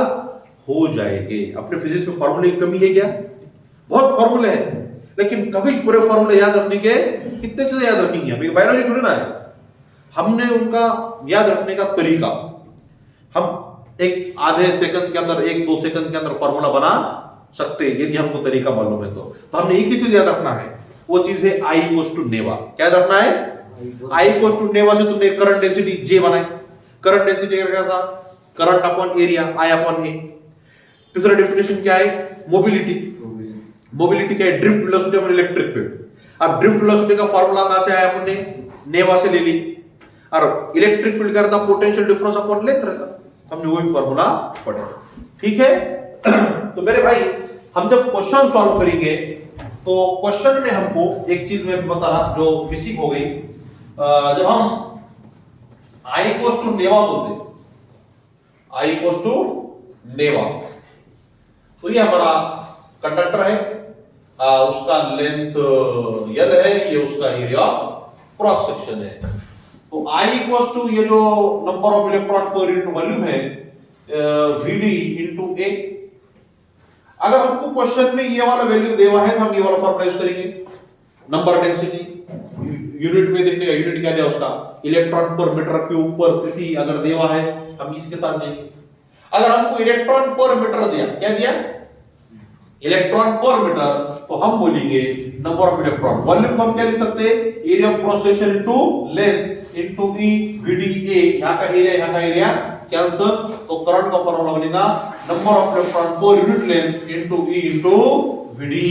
हो जाएंगे। अपने फिजिक्स में फॉर्मूले की कमी है क्या, बहुत फॉर्मूले हैं, लेकिन कभी पूरे फॉर्मूले याद रखने के, कितने से याद रखेंगे, हम बायोलॉजी थोड़ी ना है, हमने उनका याद रखने का तरीका, हम एक आधे सेकंड के अंदर, 1-2 सेकंड के अंदर फॉर्मूला बना सकते हैं यदि हमको तरीका मालूम है तो हमने एक ही चीज याद रखना है, वो चीज है I इक्वल्स टू नेवा। क्या रखना है, आई इक्वल टू नेवा से तुमने करंट डेंसिटी जे बनाई, करंट डेंसिटी क्या था, current upon area I upon A. तीसरा डेफिनेशन क्या है, मोबिलिटी, मोबिलिटी क्या है, drift velocity upon electric field. अब ड्रिफ्ट वेलोसिटी का फार्मूला कहां से आया, अपने नेवा से ले ली, और इलेक्ट्रिक फील्ड का था पोटेंशियल डिफरेंस अपॉन लेंथ रहता, हमने वही फार्मूला पढ़ा, ठीक है। तो मेरे भाई हम जब क्वेश्चन सॉल्व करेंगे तो क्वेश्चन में हमको एक चीज मैं बता रहा जो मिसिंग हो गई, जब हम आई इक्वल्स टू नेवा बोलते, आई इक्वल्स टू नेवा, तो ये हमारा कंडक्टर है, उसका लेंथ यल है, ये उसका एरिया ऑफ क्रॉस सेक्शन है। तो I इक्वल्स टू ये जो number of electron per unit volume है Vd इंटू A। अगर हमको क्वेश्चन में ये वाला वैल्यू देवा है तो हम ये वाला फॉर्मूला यूज करेंगे, नंबर डेंसिटी यूनिट में देखने का, यूनिट क्या दिया उसका, इलेक्ट्रॉन पर मीटर क्यूब पर सीसी अगर देवा है हम इसके साथ जाएंगे। अगर हमको इलेक्ट्रॉन पर मीटर दिया, क्या दिया, इलेक्ट्रॉन पर मीटर, तो हम बोलेंगे नंबर ऑफ इलेक्ट्रॉन, वॉल्यूम को हम क्या लिख सकते हैं, area of cross section into length into E VdA, यहां का एरिया यहां का एरिया कैंसिल, तो करंट का फार्मूला बनेगा number of electron per unit length into E into Vd।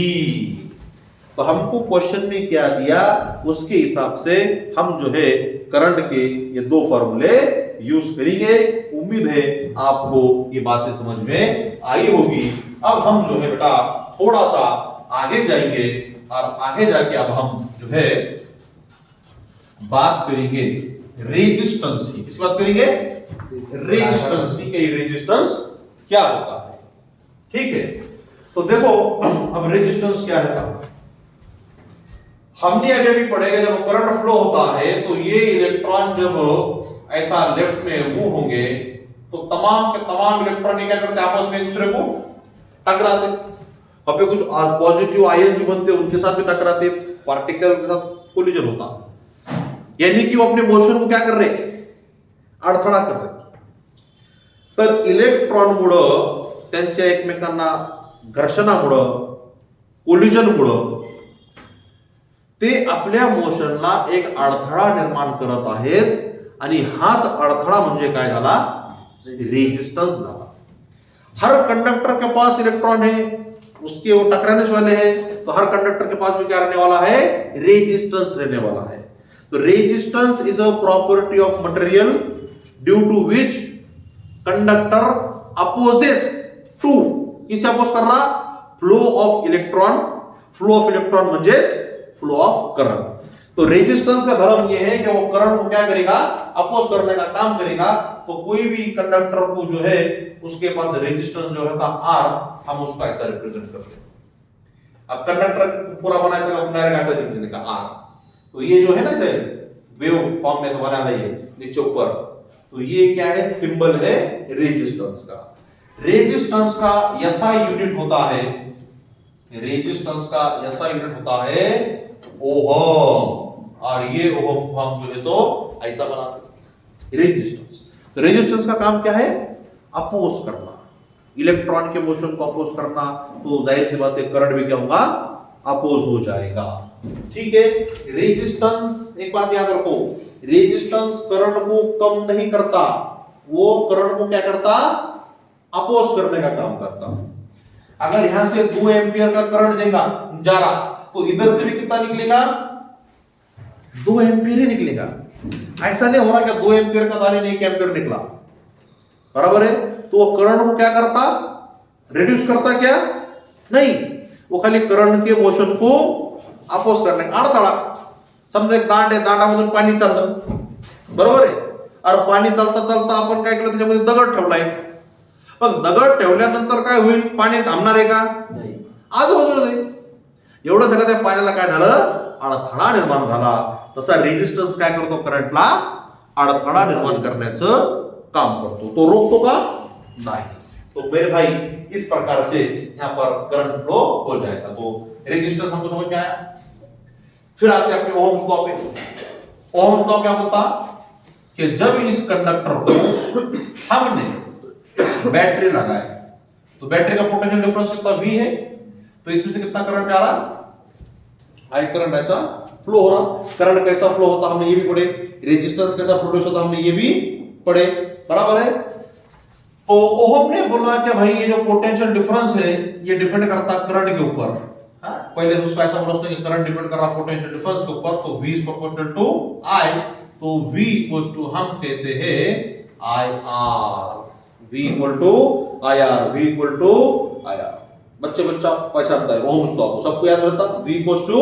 तो हमको क्वेश्चन में क्या दिया उसके हिसाब से हम जो है करंट के ये दो फार्मूले यूज करेंगे। उम्मीद है आपको ये बातें समझ में आई होगी। अब हम जो है बेटा थोड़ा सा आगे जाएंगे और आगे जाके अब हम जो है बात करेंगे रेजिस्टेंस की। किस बात करेंगे, रेजिस्टेंस की, कि रेजिस्टेंस क्या होता है, ठीक है। तो देखो अब रेजिस्टेंस क्या है, हमने अभी पढ़ेगा जब करंट फ्लो होता है तो ये इलेक्ट्रॉन जब ऐसा लेफ्ट में मूव होंगे तो तमाम के तमाम इलेक्ट्रॉन क्या करते हैं, आपस में एक दूसरे को टकराते, अब कुछ पॉजिटिव आयन भी बनते उनके साथ भी टकराते, पार्टिकल के साथ कोलिजन होता, यानी कि वो अपने मोशन को क्या कर रहे, अडथळा कर रहे। तर इलेक्ट्रॉनमुळं त्यांच्या एकमेकांना घर्षणामुळं, कोलिजनमुळं ते आपल्या मोशनला एक अडथळा निर्माण करत आहेत, आणि हाच अडथळा म्हणजे काय झाला, रेजिस्टेंस झाला। हर कंडक्टर के पास इलेक्ट्रॉन है, उसके वो टकराने वाले हैं, तो हर कंडक्टर के पास भी क्या रहने वाला है, रेजिस्टेंस रहने वाला है। तो resistance is a property of material due to which conductor opposes to, किसे अपोज कर रहा, flow of electron, flow of electron म्हणजे फ्लो ऑफ करंट। तो रेजिस्टेंस का धर्म यह है कि वो करंट को क्या करेगा, अपोज करने का काम करेगा। तो कोई भी कंडक्टर को जो है उसके पास रेजिस्टेंस जो रहता R, हम उसका ऐसा रिप्रेजेंट करते हैं। अब कंडक्टर पूरा बनाया था अपना ऐसा लिख देने का R, तो ये जो है ना वेव फॉर्म में बना है नीचे ऊपर, तो ये क्या है, सिंबल है रेजिस्टेंस का। रेजिस्टेंस का ऐसा यूनिट होता है, रेजिस्टेंस का ऐसा यूनिट होता है ओहम, और ये ओहम हम जो है तो ऐसा बनाते रेजिस्टेंस। तो रेजिस्टेंस का काम क्या है, अपोज करना, इलेक्ट्रॉन के मोशन को अपोज करना, तो जाहिर सी बात है करंट भी क्या होगा, अपोज हो जाएगा, ठीक है। रेजिस्टेंस, एक बात याद रखो, रेजिस्टेंस करंट को कम नहीं करता, वो करंट को क्या करता, अपोज करने का काम करता। अगर यहां से 2 एम्पियर का करंट जा रहा तो इधर से भी कितना निकलेगा, 2 एम्पियर ही निकलेगा। ऐसा नहीं हो रहा कि 2 एम्पियर का था नहीं 1 एम्पियर निकला, बराबर है। तो वो करंट को क्या करता, रिड्यूस करता क्या, नहीं, वो खाली करंट के मोशन को अपोज करने का अडथळा। समजा एक दांड आहे, दांडामधून पाणी चाललं, बरोबर आहे, और पाणी चालता चालता आपण काय केलं, त्याच्यामध्ये दगड ठेवलाय, पण दगड ठेवल्यानंतर काय होईल, पाणी थांबणार आहे का, आजूबाजूला जाईल। एवढं सगळं त्या पाण्याला काय झालं, अडथळा निर्माण झाला। तसा रेजिस्टन्स काय करतो, करंटला अडथळा निर्माण करण्याचं काम करतो, तो रोकतो का, नहीं। तो मेरे भाई इस प्रकार से यहाँ पर करंट फ्लो हो जाएगा। तो रेजिस्टेंस हमको समझ में आया। फिर आते हैं अपने ओहम्स लॉ पे। ओहम्स लॉ क्या बोलता कि जब इस कंडक्टर को हमने बैटरी लगाए तो बैटरी का पोटेंशियल डिफरेंस कितना V है, तो इसमें से कितना करंट आ रहा, आई करंट ऐसा फ्लो हो रहा। करंट कैसा फ्लो होता हमने ये भी पढ़े, रेजिस्टेंस कैसा प्रोड्यूस होता हमने ये भी पढ़े, बराबर है। तो ओहम ने बोला कि भाई ये जो पोटेंशियल डिफरेंस है ये डिपेंड करता करंट के ऊपर। पहले तो उसका ऐसा बोला उसने कि करंट डिपेंड कर रहा पोटेंशियल डिफरेंस के ऊपर, तो V is proportional to I, तो V इक्वल्स टू हम कहते हैं IR, V equal to IR, V equal to IR। बच्चा पहचानता है ओहम्स लॉ को, सबको याद रहता, V इक्वल्स टू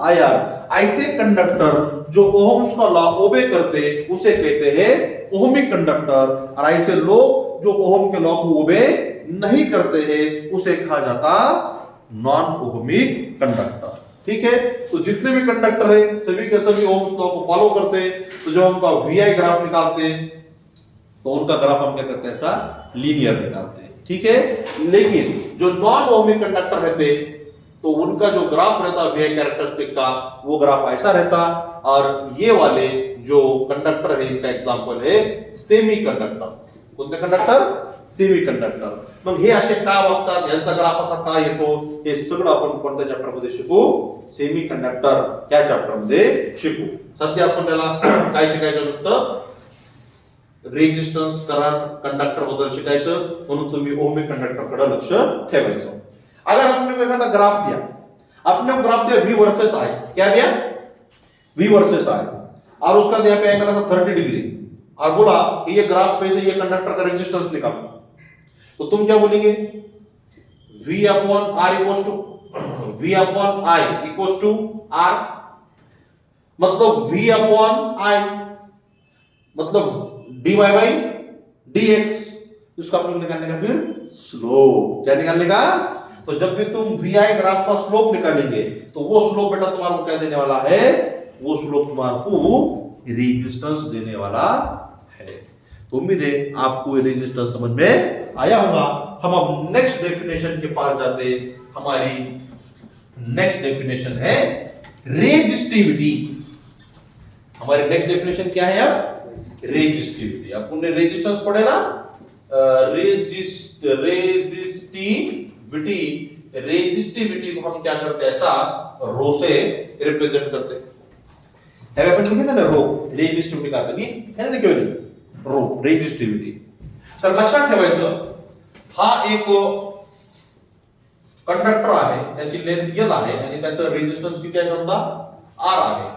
IR। ऐसे कंडक्टर जो ओहम्स का लॉ ओबे करते उसे कहते हैं ओहमिक कंडक्टर, और ऐसे लोग जो ओहम के लॉ को ओबे नहीं करते हैं उसे कहा जाता नॉन ओहमिक कंडक्टर। ठीक है, तो जितने भी कंडक्टर है सभी के सभी ओहम्स लॉ को फॉलो करते हैं। तो जब उनका VI ग्राफ निकालते हैं तो उनका ग्राफ हम क्या करते हैं, ऐसा लीनियर निकालते हैं। ठीक है, लेकिन जो नॉन ओहमिक कंडक्टर रहते तो उनका जो ग्राफ रहता VI कैरेक्टरिस्टिक का, वो ग्राफ ऐसा रहता। और ये वाले जो कंडक्टर है इनका एग्जांपल है सेमी कंडक्टर। कोणते कंडक्टर? Semiconductor. मग हे असे का वागतात, यांचा ग्राफ असा का येतो, हे सगळं आपण कोणत्या चॅप्टर मध्ये शिकू? सेमी कंडक्टर या चॅप्टर मध्ये शिकू। सध्या आपण त्याला काय शिकायचं, नुसतं रेजिस्टन्स करंट कंडक्टर बद्दल शिकायचं, म्हणून तुम्ही ओहमिक कंडक्टर कडे लक्ष ठेवायचं। अगर आपने को एखादा ग्राफ दिया, आपने ग्राफ दिया V वर्सेस I, क्या दिया? V वर्सेस I, और उसका दिया पे एंगल था 30 डिग्री, और बोला कि ये ग्राफ पे से ये कंडक्टर का रेजिस्टेंस निकालो, तो तुम क्या बोलेंगे? V upon R equals to V upon I equals to R, मतलब V अपॉन I मतलब dy बाई dx। उसका अपन निकालने का फिर स्लोप, क्या निकालने का? तो जब भी तुम VI ग्राफ का स्लोप निकालेंगे तो वो स्लोप बेटा तुम्हारे को क्या देने वाला है? वो स्लोप तुम्हारे को रेजिस्टेंस देने वाला है। तो उम्मीद है आपको ये रेजिस्टेंस समझ में आया होगा। हम अब नेक्स्ट डेफिनेशन के पास जाते। हमारी नेक्स्ट डेफिनेशन है रेजिस्टिविटी। हमारी नेक्स्ट डेफिनेशन क्या है? अब रेजिस्टिविटी। आपने रेजिस्टेंस पढ़े ना, रेजिस्टिविटी को हम क्या करते हैं, ऐसा रो से रिप्रेजेंट करते हैं। आपण लिखे ना रो, रेजिस्टिविटी का तुम्ही है ना, लिखे रो रेजिस्टिविटी। तर लक्षात ठेवायचं, हा एक कंडक्टर आहे, त्याची लेंथ L आहे आणि त्याचं रेजिस्टन्स किती आहे समजा R आहे,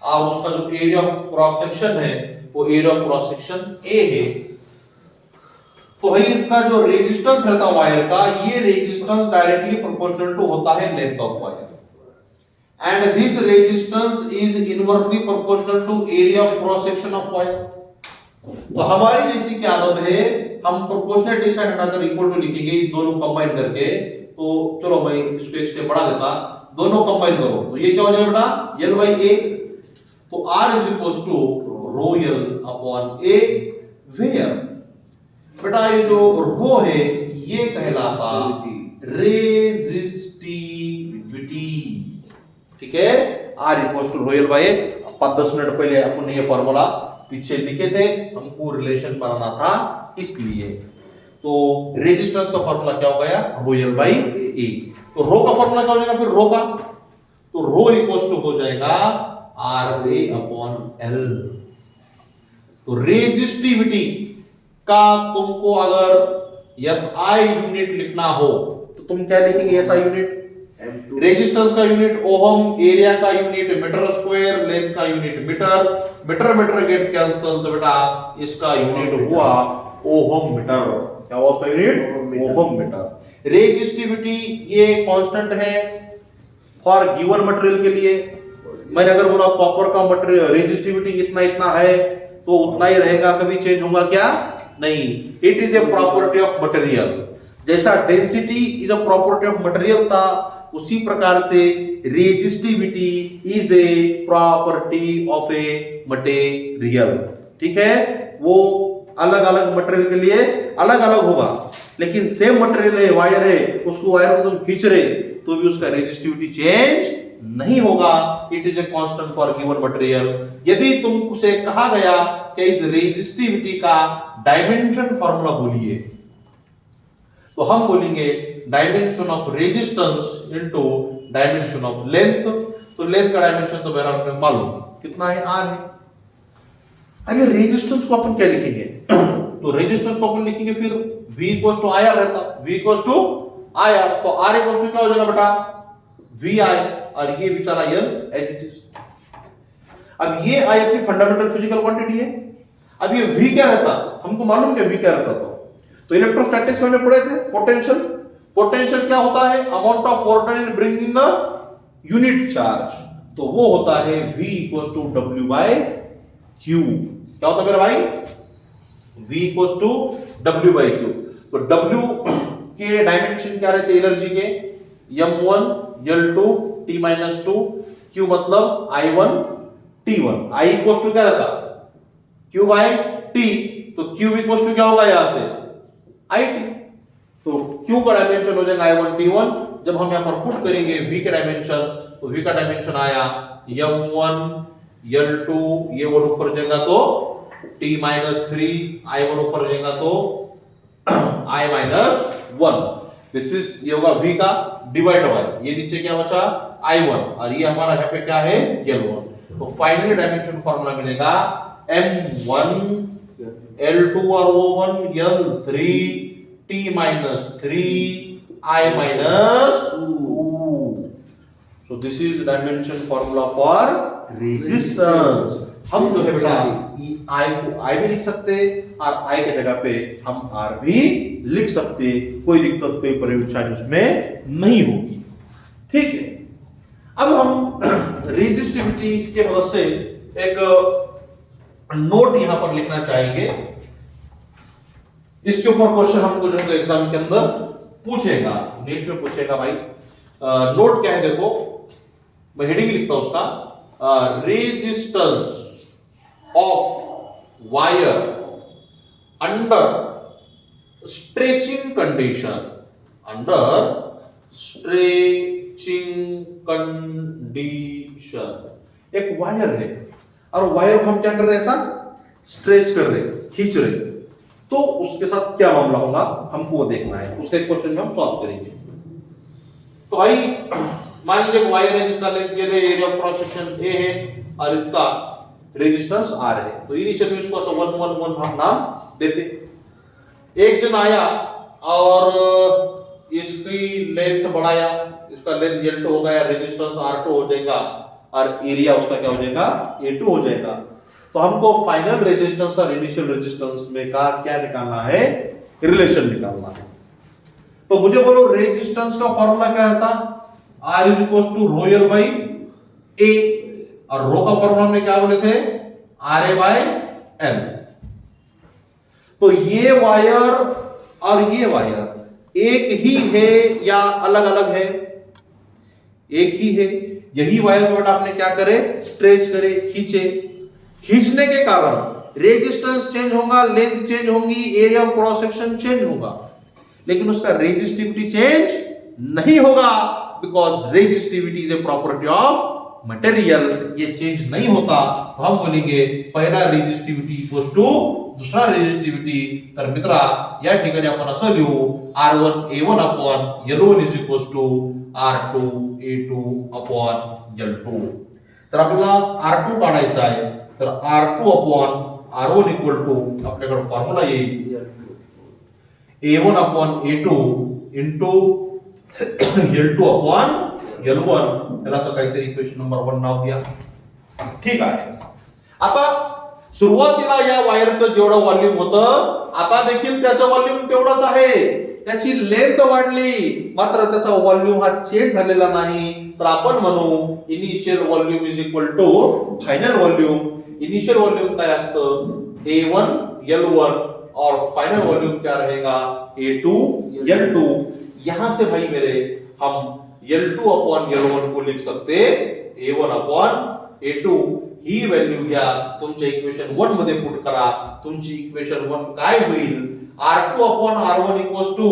और उसका जो एरिया ऑफ क्रॉस सेक्शन है वो area of cross section A है। तो भाई इसका जो रेजिस्टेंस रहता वायर का, ये रेजिस्टेंस डायरेक्टली प्रोपोर्शनल टू होता है length of wire, and this resistance is inversely proportional to area of cross section of wire. तो हमारी जैसी क्या आदत है, हम प्रोपोर्शनलिटी साइन हटाकर इक्वल टू लिखेंगे दोनों कंबाइन करके। तो चलो मैं इसको एक स्टेप बढ़ा देता, दोनों कंबाइन करो तो ये क्या हो जाएगा बेटा, L बाई A। तो R is equal to rho L upon A, where बेटा ये जो रो है ये कहलाता रेजिस्टिविटी। ठीक है, R equal to rho L by A। 5-10 minute पहले अपन ये फॉर्मूला पीछे लिखे थे, हमको रिलेशन बनाना था इसलिए। तो रेजिस्टेंस का फॉर्मूला क्या हो गया, रो L बाई A। तो रो का फॉर्मूला क्या हो जाएगा फिर रो का, तो रो इक्वल टू हो जाएगा RA अपॉन L। तो रेजिस्टिविटी का तुमको अगर SI यूनिट लिखना हो तो तुम क्या लिखेंगे? SI यूनिट रेजिस्टेंस का यूनिट ओहम, एरिया का यूनिट मीटर स्क्वायर, लेंथ का unit metre, metre metre get cancel, तो बेटा इसका यूनिट हुआ ओहम मीटर। क्या हुआ उसका यूनिट? Ohm metre. रेजिस्टिविटी ये कांस्टेंट है फॉर गिवन मटेरियल के लिए। मैंने अगर बोला कॉपर का मटेरियल रेजिस्टिविटी इतना इतना है तो उतना ही रहेगा, कभी चेंज होगा क्या? नहीं। It is a property of material. जैसा density is a property of material था, उसी प्रकार से resistivity is a property of a material. ठीक है, वो अलग अलग मटेरियल के लिए अलग अलग होगा, लेकिन सेम मटेरियल है, वायर है, उसको वायर को तुम खींच रहे तो भी उसका रेजिस्टिविटी चेंज नहीं होगा। It is a constant for given material. यदि तुमसे कहा गया कि इस रेजिस्टिविटी का डायमेंशन फॉर्मूला बोलिए, तो हम बोलेंगे dimension of resistance into dimension of length. तो लेंथ का डायमेंशन तो बहरहाल हमें मालूम कितना है, आर है। अब ये रेजिस्टेंस को अपन क्या लिखेंगे, तो रेजिस्टेंस को अपन लिखेंगे फिर V इक्वल्स टू IR रहता, V इक्वल्स टू IR, तो R इक्वल्स टू क्या हो जाएगा बेटा, VI, और ये बेचारा L एज इट इज। अब ये I अपनी फंडामेंटल फिजिकल क्वांटिटी है। अब ये V क्या रहता, हमको मालूम क्या V क्या रहता, तो इलेक्ट्रोस्टैटिक्स में हमने पढ़े थे पोटेंशियल, पोटेंशियल क्या होता है, अमाउंट ऑफ फोर्टन in bringing the unit charge, तो वो होता है V equals to W by Q। क्या होता है मेरा भाई, V equals to W by Q। तो W के डायमेंशन क्या रहते हैं एनर्जी के, m1 L2 T-2, Q मतलब I1 T1, I equals to क्या रहता, Q बाय T, तो Q इक्वल्स टू क्या होगा यहां से IT, तो Q का डायमेंशन हो जाएगा I1 T1। जब हम यहां पर पुट करेंगे V के डायमेंशन, तो V का डायमेंशन आया m1 L2, ये वन ऊपर जाएगा तो T-3, I1 ऊपर जाएगा तो I-1, दिस इज, ये होगा V का डिवाइड बाय, ये नीचे क्या बचा I1, और ये हमारा यहाँ पे क्या है L1। तो फाइनली डायमेंशन फॉर्मूला मिलेगा m1 L2 और O1 L3 T-3 I-2। So this is dimension formula for resistance। हम जो है बेटा I को I भी लिख सकते और I के जगह पे हम R भी लिख सकते, कोई दिक्कत कोई परेशानी उसमें नहीं होगी, ठीक है। अब हम रेजिस्टिविटी के मदद से एक नोट यहां पर लिखना चाहेंगे, इसके ऊपर क्वेश्चन हमको जो है एग्जाम के अंदर पूछेगा, नीट में पूछेगा भाई। नोट क्या है देखो, मैं हेडिंग लिखता हूं उसका, resistance of wire under stretching condition, under stretching condition. एक वायर है और वायर को हम क्या कर रहे हैं, ऐसा स्ट्रेच कर रहे हैं, खींच रहे हैं, तो उसके साथ क्या मामला होगा हमको वो देखना है, उसका एक क्वेश्चन में हम सॉल्व करेंगे। तो भाई मान लीजिए वायर है जिसका लेंथ ये है, area of cross section A है और इसका रेजिस्टेंस R है, तो इनिशियल में इसको 1 1 1 हम नाम देते। एक जन आया और इसकी लेंथ बढ़ाया, इसका लेंथ L2 हो गया, रेजिस्टेंस R2 हो जाएगा और एरिया उसका क्या हो जाएगा A2 हो जाएगा। तो हमको फाइनल रेजिस्टेंस और इनिशियल रेजिस्टेंस में का क्या निकालना है, रिलेशन निकालना है। तो मुझे बोलो रेजिस्टेंस का फॉर्मूला क्या रहता, R is equal to rho L by A, और रो का फॉर्मूला हमने क्या बोले थे, RA बाय L। तो ये वायर और ये वायर एक ही है या अलग अलग है, एक ही है। यही वायर को आपने क्या करे, स्ट्रेच करे, खींचे, खींचने के कारण रेजिस्टेंस चेंज होगा, लेंथ चेंज होगी, area of cross section change होगा, लेकिन उसका रेजिस्टिविटी चेंज नहीं होगा, because resistivity is a property of material, ये चेंज नहीं होता। तो हम बोलेंगे पहिला रेजिस्टिविटी इक्वल्स टू दुसरा रेजिस्टिविटी, तर मित्रा या ठिकाणी आपण असं लिहू R1 A1 upon L1 is equals to R2 A2 upon L2। तर आपल्याला R2 काढायचा आहे, तर R2 upon R1 equal to आपल्याकडे फॉर्म्युला येईल A1 upon A2 into L2 upon L1, त्याला असं काहीतरी इक्वेशन नंबर 1 नाव द्या, ठीक आहे। आता सुरुवातीला या वायरचं जेवढं व्हॉल्यूम होतं, आता देखील त्याचं व्हॉल्यूम तेवढंच आहे, त्याची लेंथ वाढली मात्र त्याचा व्हॉल्यूम हा चेंज झालेला नाही। तर आपण म्हणू initial volume is equal to final volume. Initial volume काय असतं, A1 L1 और फाइनल वॉल्यूम क्या रहेगा A2 L2। यहां से भाई मेरे हम L2 अपॉन L1 को लिख सकते A1 अपॉन A2। ही व्हॅल्यू घ्या, तुमच्या इक्वेशन 1 मध्ये पुट करा, तुमची इक्वेशन 1 काय होईल, R2 upon R1 equals to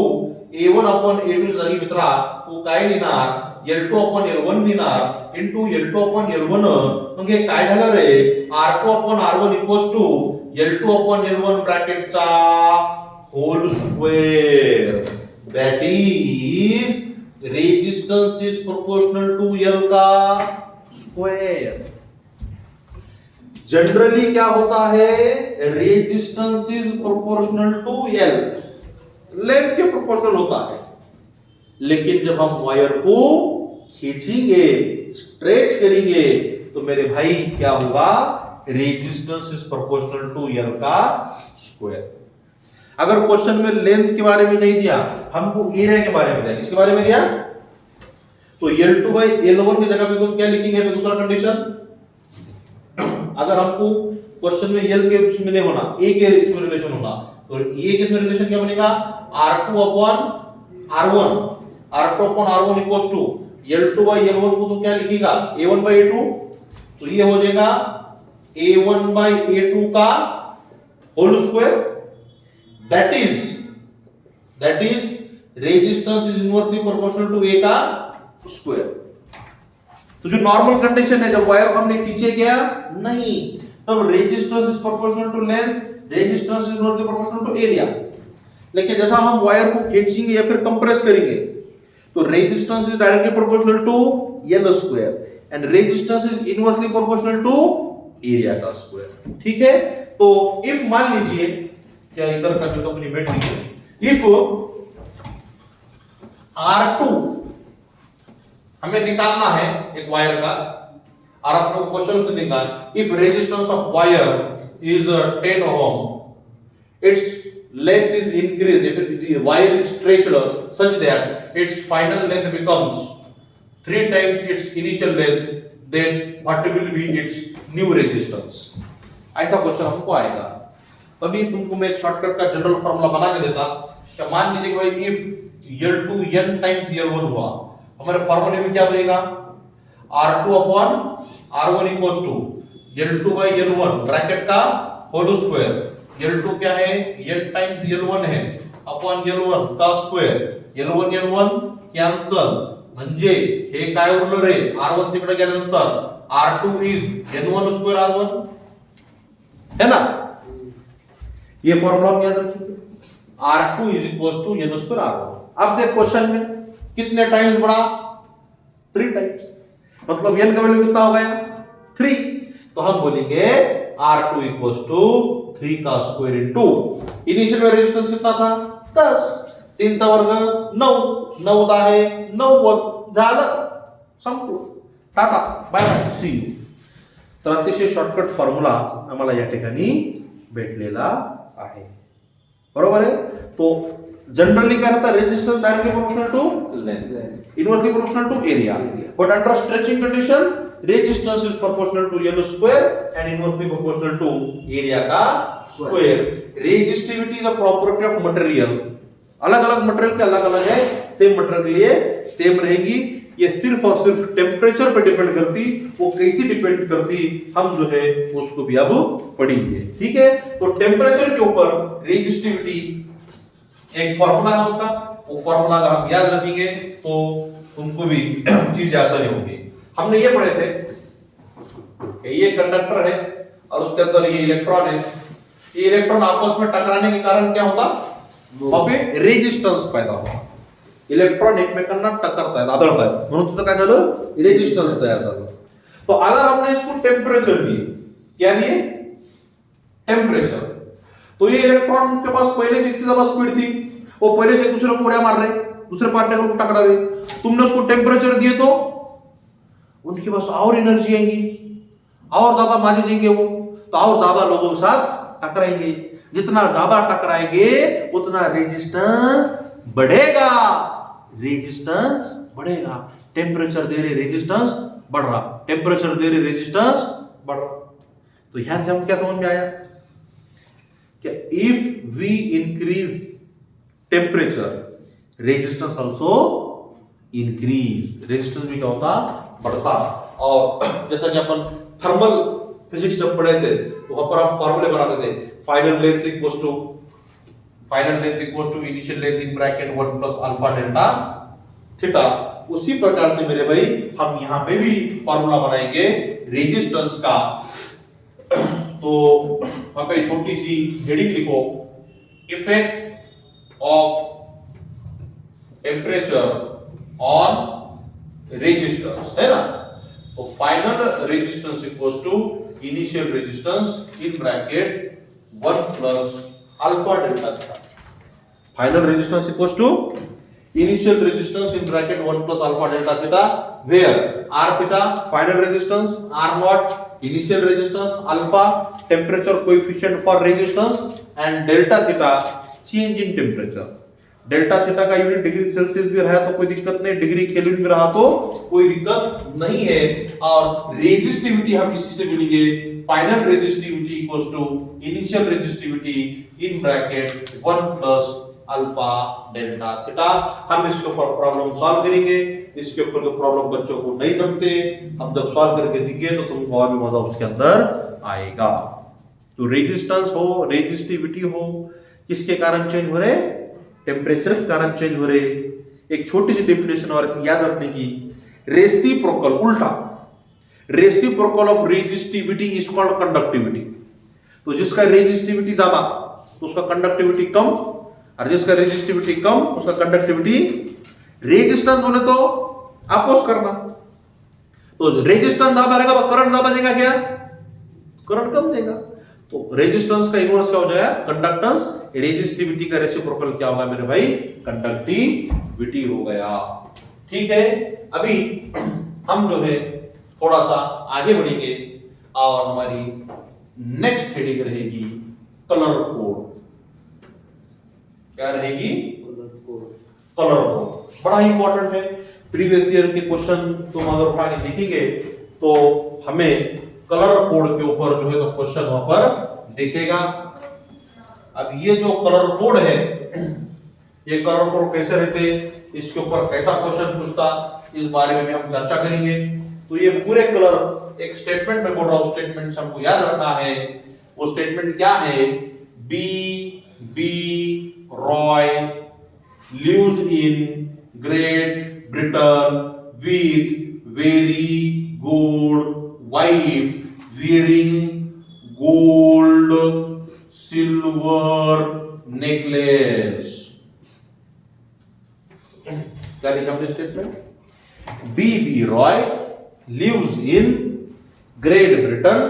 A1 upon A2 जागी मित्रा तू काय लिहिणार, L2 अपॉन L1 लिहिणार इनटू L2 अपॉन L1। मग हे काय झालं रे, R2 upon R1 equals to L2 upon L1 ब्रॅकेटचा whole square, that is resistance is proportional to L का स्क्वायर। जनरली क्या होता है, resistance is proportional to L, length के प्रोपोर्शनल होता है। लेकिन जब हम वायर को खींचेंगे, स्ट्रेच करेंगे, तो मेरे भाई क्या होगा, resistance is proportional to L का स्क्वायर। अगर क्वेश्चन में लेंथ के बारे में नहीं दिया, हमको एरिया के बारे में दिया, किसके बारे में दिया, तो L2 by L1 की जगह पे तुम क्या लिखेंगे, दूसरा कंडीशन। अगर हमको क्वेश्चन में L के इसमें नहीं होना, A के इसमें रिलेशन होना, तो A के इसमें रिलेशन क्या बनेगा, R2 upon R1, R2 upon R1 equals to L2 by L1 को तो क्या लिखेगा, A1 by A2, तो ये हो जाएगा A1 by A2 का whole square, that is resistance is inversely proportional to A का स्क्वायर। तो जो नॉर्मल कंडीशन है, जब वायर को हमने खींचे गया नहीं, तब resistance is proportional to length, resistance is inversely proportional to area. लेकिन जैसा हम वायर को खींचेंगे या फिर कंप्रेस करेंगे, तो resistance is directly proportional to L square and resistance is inversely proportional to area का स्क्वायर। ठीक है, तो इफ मान लीजिए, क्या इधर का जो तो अपनी मेट लीजिए, इफ R2 हमें निकालना है एक वायर का, और आपको क्वेश्चन से निकाल, if resistance of wire is 10 ohm, its length is increased, if the wire is stretched such that its final length becomes 3 times its initial length, then what will be its new resistance। ऐसा question हमको आएगा। तभी तुमको मैं एक shortcut का general formula बना के देता, क्या मान लीजिए कि भाई if L2 n times L1 हुआ, हमारे फॉर्मूले में क्या बनेगा, R2 upon R1 equals to L2 by L1 bracket का होल स्क्वायर। L2 क्या है, n टाइम्स L1 है, अपॉन L1 का स्क्वायर, L1 L1 कॅन्सल, म्हणजे हे काय उरलं रे, R1 तिकडे गेल्यानंतर R2 is N1 square R1, है ना। ये फॉर्मूला आप याद रखिए, R2 is equals to N square R1। अब देख क्वेश्चन में कितने टाइम्स बढ़ा, 3 टाइम्स, मतलब n का वैल्यू कितना हो गया, 3। तो हम बोलेंगे R2 इक्वल्स टू 3 का स्क्वायर इनटू इनिशियल में रेजिस्टेंस कितना था, 10, 3 चा वर्ग 9, 9 10 90, झालं, संपलं, tata bye bye see you. तर अतिशय शॉर्टकट फॉर्म्युला आम्हाला या ठिकाणी भेटलेला आहे, बरोबर आहे। तो जनरली क्या रहता है, resistance directly proportional to length, inversely proportional to area, but under stretching condition resistance is proportional to L square and inversely proportional to area का square. Resistivity is a property of material, अलग अलग material के अलग अलग है, same material के लिए same रहेगी। ये सिर्फ और सिर्फ टेम्परेचर पे डिपेंड करती, वो कैसी डिपेंड करती हम जो है उसको भी अब पढ़ेंगे। ठीक है, तो टेम्परेचर के ऊपर रेजिस्टिविटी एक फॉर्मूला है उसका, वो फॉर्मूला अगर हम याद रखेंगे तो तुमको भी चीजें आसानी होगी। हमने ये पढ़े थे कि ये कंडक्टर है और उसके अंदर ये इलेक्ट्रॉन है, ये इलेक्ट्रॉन आपस में टकराने के कारण क्या होगा, वहां पे रेजिस्टेंस पैदा होगा, इलेक्ट्रॉन एकमेकांना टकरतायत, आदळतायत, म्हणून तुझं काय झालं, रेजिस्टेंस तयार झालं। तो अगर हमने इसको टेम्परेचर दिए, क्या दिए, टेम्परेचर, तो ये इलेक्ट्रॉन के पास पहले से इतनी ज्यादा स्पीड थी, वो पहले से दूसरे को उड़ा मार रहे, दूसरे पार्टिकल को टकरा रहे, तुमने उसको टेम्परेचर दिए तो उनके पास और एनर्जी आएगी, और ज्यादा मारे जाएंगे वो, तो और ज्यादा लोगों के साथ टकराएंगे, जितना ज्यादा टकराएंगे उतना रेजिस्टेंस बढ़ेगा, रेजिस्टेंस बढ़ेगा, टेम्परेचर दे रहे रेजिस्टेंस बढ़ रहा, टेम्परेचर दे रहे रेजिस्टेंस बढ़ रहा। तो यहां से हम क्या समझ में आया, कि if we increase temperature resistance also increase, resistance भी क्या होता, बढ़ता। और जैसा कि अपन थर्मल फिजिक्स जब पढ़े थे तो वहां पर हम फॉर्मूले बनाते थे, final length equals to initial length in bracket 1 plus alpha delta theta. उसी प्रकार से मेरे भाई हम यहां पे भी फॉर्मूला बनाएंगे रेजिस्टेंस का। तो वहां पे छोटी सी हेडिंग लिखो, effect of temperature on resistance, है ना। तो final resistance equals to initial resistance in bracket 1 plus alpha delta theta. Final resistance equals to initial resistance in bracket 1 plus alpha delta theta, where r theta final resistance, r naught initial resistance, alpha temperature coefficient for resistance, and delta theta change in temperature. Delta theta का unit degree Celsius भी रहा तो कोई दिक्कत नहीं, degree kelvin में रहा तो कोई दिक्कत नहीं है। और रेजिस्टिविटी हम इसी से मिलेंगे, final resistivity equals to initial resistivity in bracket 1 plus alpha delta theta. हम इसके ऊपर प्रॉब्लम सॉल्व करेंगे। इसके ऊपर के प्रॉब्लम बच्चों को नहीं जमते, हम जब सॉल्व करके देंगे तो तुमको और भी मजा उसके अंदर आएगा। तो रेजिस्टेंस हो, रेजिस्टिविटी हो, किसके कारण चेंज हो रहे? टेम्परेचर के कारण चेंज हो रहे। एक छोटी सी डेफिनेशन और इसे याद रखने की, रेसिप्रोकल, उल्टा reciprocal of resistivity is called conductivity. तो जिसका रेजिस्टिविटी ज्यादा तो उसका कंडक्टिविटी कम, और जिसका रेजिस्टिविटी कम उसका कंडक्टिविटी। रेजिस्टेंस बोले तो अपोज करना, तो रेजिस्टेंस ज्यादा रहेगा तो करंट ज्यादा जाएगा, क्या करंट कम जाएगा। तो रेजिस्टेंस का इनवर्स क्या हो जाएगा? कंडक्टेंस। रेजिस्टिविटी का रेसिप्रोकल क्या होगा मेरे भाई? कंडक्टिविटी हो गया। ठीक है, अभी हम जो है थोड़ा सा आगे बढ़ेंगे और हमारी नेक्स्ट हेडिंग रहेगी कलर कोड। क्या रहेगी? कलर कोड बड़ा इंपॉर्टेंट है। प्रीवियस ईयर के क्वेश्चन तुम अगर उठा के देखेंगे तो हमें कलर कोड के ऊपर जो है तो क्वेश्चन वहां पर देखेगा। अब ये जो कलर कोड है, ये कलर कोड कैसे रहते, इसके ऊपर कैसा क्वेश्चन पूछता, इस बारे में भी हम चर्चा करेंगे। तो ये पूरे कलर एक स्टेटमेंट में बोल रहा हूं, स्टेटमेंट से हमको याद रखना है। वो स्टेटमेंट क्या है? B Roy lives in Great Britain with very good wife wearing gold silver necklace। क्या लिखा हमने statement? B Roy lives in Great Britain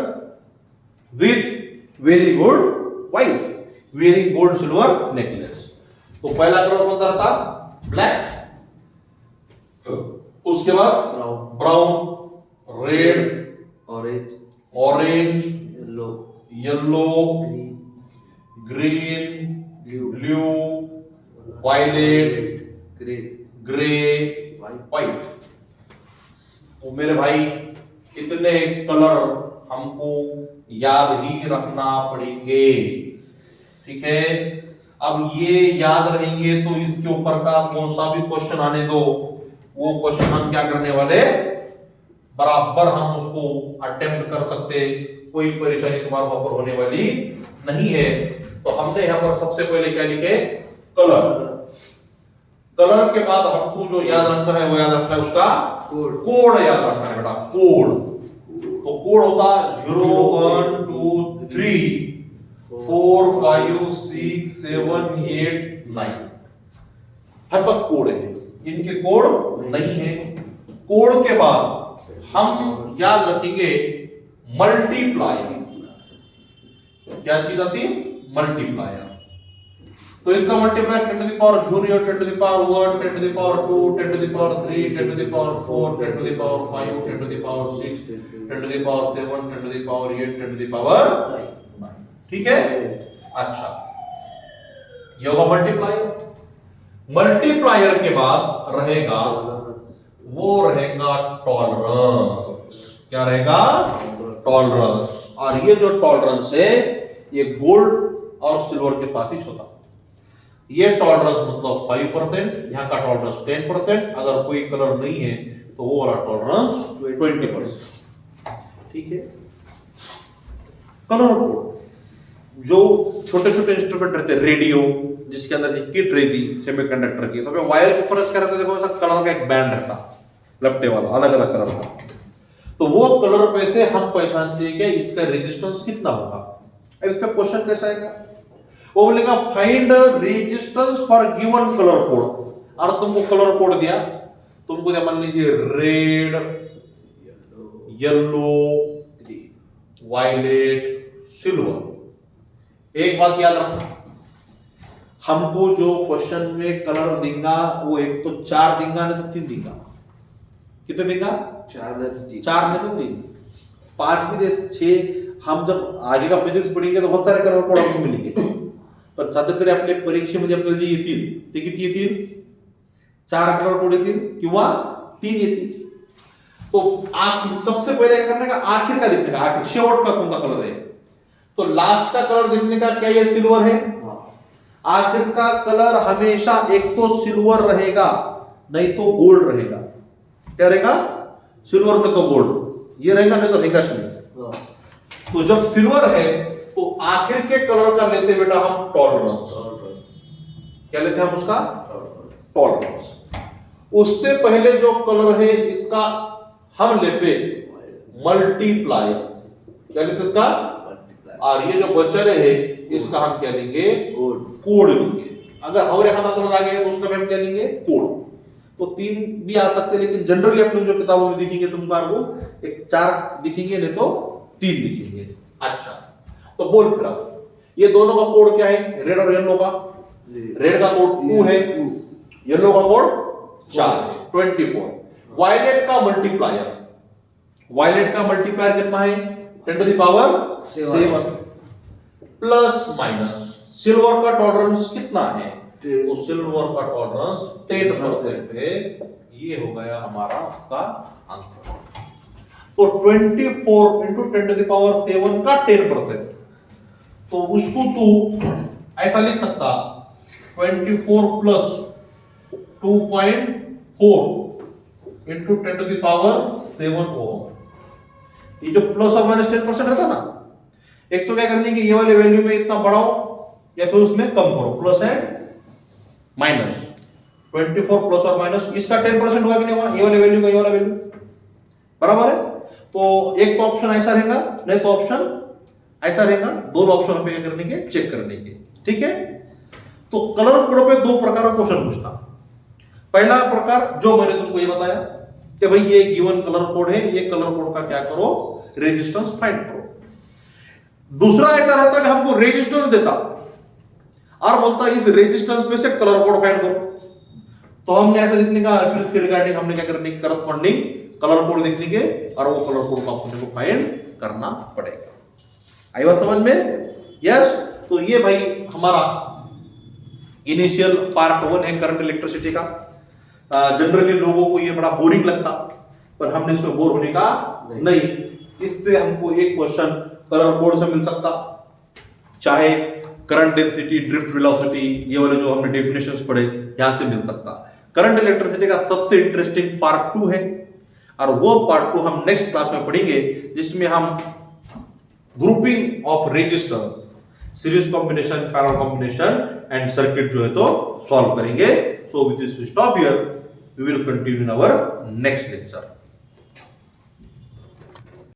with very good wife wearing gold silver necklace। तो पहला कलर कौन सा था? ब्लैक, उसके बाद brown, red, orange, yellow, green, blue, violet, grey, white. तो मेरे भाई इतने कलर हमको याद ही रखना पड़ेंगे। ठीक है, अब ये याद रहेंगे तो इसके ऊपर का कौन सा भी क्वेश्चन आने दो, वो क्वेश्चन हम क्या करने वाले, बराबर हम उसको अटेम्प्ट कर सकते, कोई परेशानी तुम्हारे ऊपर होने वाली नहीं है। तो हमने यहां पर सबसे पहले क्या लिखे? कलर। कलर के बाद हमको जो याद रखना है वो याद रखना है उसका कोड याद रखना है बेटा, कोड। तो कोड होता 0 1 2 3 4 5 6 7 8 9। हर वक्त कोड है, इनके कोड नहीं है। कोड के बाद हम याद रखेंगे मल्टीप्लायर। क्या चीज आती है? मल्टीप्लायर। तो इसका multiplier 10 to the power 0, 10 to the power 1, 10 to the power 2, 10 to the power 3, 10 to the power 4, 10 to the power 5, 10 to the power 6, 10 to the power 7, 10 to the power 8, 10 to the power 9। ठीक है? अच्छा, ये होगा multiplier. Multiplier के बाद रहेगा, वो रहेगा टॉलरेंस। क्या रहेगा? टॉलरेंस। और ये जो टॉलरेंस है ये गोल्ड और सिल्वर के पास ही होता है। ये टॉलरेंस मतलब 5%, यहाँ का टॉलरेंस 10%, अगर कोई कलर नहीं है तो वो वाला टॉलरेंस 20%। ठीक है? कलर कोड जो छोटे छोटे इंस्ट्रूमेंट रहते हैं, रेडियो जिसके अंदर किट रहती सेमीकंडक्टर की, तो वायर के ऊपर क्या रहता है? देखो ऐसा कलर का एक बैंड रहता, लपटे वाला, अलग अलग कलर का। तो वो कलर पे से हम पहचानते हैं कि इसका रेजिस्टेंस कितना होगा। अब इसका क्वेश्चन कैसा आएगा? वो बोलेगा find resistance for given colour code. और तुमको कलर कोड दिया, तुमको दिया मान लीजिए रेड, येलो, वायलेट, सिल्वर। एक बात याद रखना, हमको जो क्वेश्चन में कलर देगा वो एक तो 4 देगा नहीं तो 3 देगा। कितने देगा? 4 नहीं तो 3, 4 नहीं तो 3, 5 भी दे, 6। हम जब आगे का फिजिक्स पढ़ेंगे तो बहुत सारे कलर कोड आपको मिलेंगे, पण सध्या आपल्या परीक्षेमध्ये आपल्याला जे येतील ते किती येतील? 4 कलर कोड येतील किंवा 3 येतील। तो आखिर सबसे पहले क्या करने का, आखिर का देखने का, आखिर शेवट का कौन सा कलर है। तो लास्ट का कलर देखने का क्या, ये सिल्वर है। आखिर का कलर हमेशा एक तो सिल्वर रहेगा नहीं तो गोल्ड रहेगा। क्या रहेगा? सिल्वर में तो गोल्ड, ये रहेगा नहीं तो रहेगा नहीं। तो जब सिल्वर है तो आखिर के कलर का लेते बेटा हम टॉलरेंस। क्या लेते हैं हम उसका? टॉलरेंस। उससे पहले जो कलर है इसका हम लेते मल्टीप्लायर। क्या लेते इसका? और ये जो बचा रहे इसका हम क्या लेंगे? कोड लेंगे। अगर और यहाँ कलर आ गया तो उसका भी हम क्या लेंगे? कोड। तो 3 भी आ सकते हैं, लेकिन जनरली अपने जो किताबों में दिखेंगे तुमको एक 4 दिखेंगे नहीं तो 3 दिखेंगे। अच्छा, तो बोल फिर आप, ये दोनों का कोड क्या है? रेड और येलो का? रेड का कोड 2 है, येलो का कोड 4 है, 24। वायलेट का मल्टीप्लायर, वायलेट का मल्टीप्लायर कितना है? 10 to the power 7 plus minus. Silver का टॉलरेंस कितना है? तो सिल्वर का टॉलरेंस 10% है। ये हो गया हमारा उसका आंसर। तो 24 into 10 to the power 7 का 10%, तो उसको तू ऐसा लिख सकता 24 plus 2.4 into 10 to the power 7 ओम। ये जो प्लस और माइनस 10% रहता ना, एक तो क्या करने की, ये वाले वैल्यू में इतना बढ़ाओ या फिर उसमें कम करो, प्लस एंड माइनस। 24 प्लस और माइनस, इसका 10% हुआ कि नहीं हुआ? ये वाले वैल्यू का ये वाला वैल्यू बराबर है। तो एक तो ऑप्शन ऐसा रहेगा, नहीं तो ऑप्शन ऐसा रहेगा। दोनों ऑप्शन पे क्या करने के? चेक करने के। ठीक है। तो कलर कोड पे 2 प्रकार का क्वेश्चन पूछता। पहला प्रकार जो मैंने तुमको ये बताया कि भाई ये गिवन कलर कोड है, ये कलर कोड का क्या करो? रेजिस्टेंस फाइंड करो। दूसरा ऐसा रहता कि हमको रेजिस्टेंस देता और बोलता इस रेजिस्टेंस में से कलर कोड फाइंड करो। तो हमने ऐसा लिखने का, फिर इसके रिगार्डिंग हमने क्या करने की? करस्पॉन्डिंग कलर कोड देखने के और वो कलर कोड को आपको फाइंड करना पड़ेगा। आई बात समझ में? यस। तो ये भाई हमारा इनिशियल पार्ट 1 है करंट इलेक्ट्रिसिटी का। जनरली लोगों को ये बड़ा बोरिंग लगता, पर हमने इसमें बोर होने का नहीं। इससे हमको एक क्वेश्चन कलर कोड से मिल सकता, चाहे करंट डेंसिटी, ड्रिफ्ट वेलोसिटी, ये वाले जो हमने डेफिनेशंस पढ़े यहां से मिल सकता। करंट इलेक्ट्रिसिटी का सबसे इंटरेस्टिंग पार्ट 2 है और वो पार्ट 2 हम नेक्स्ट क्लास में पढ़ेंगे, जिसमें हम grouping of resistance, series combination, parallel combination and circuit जो है तो सॉल्व करेंगे। So with this we stop here, we will continue in our next lecture.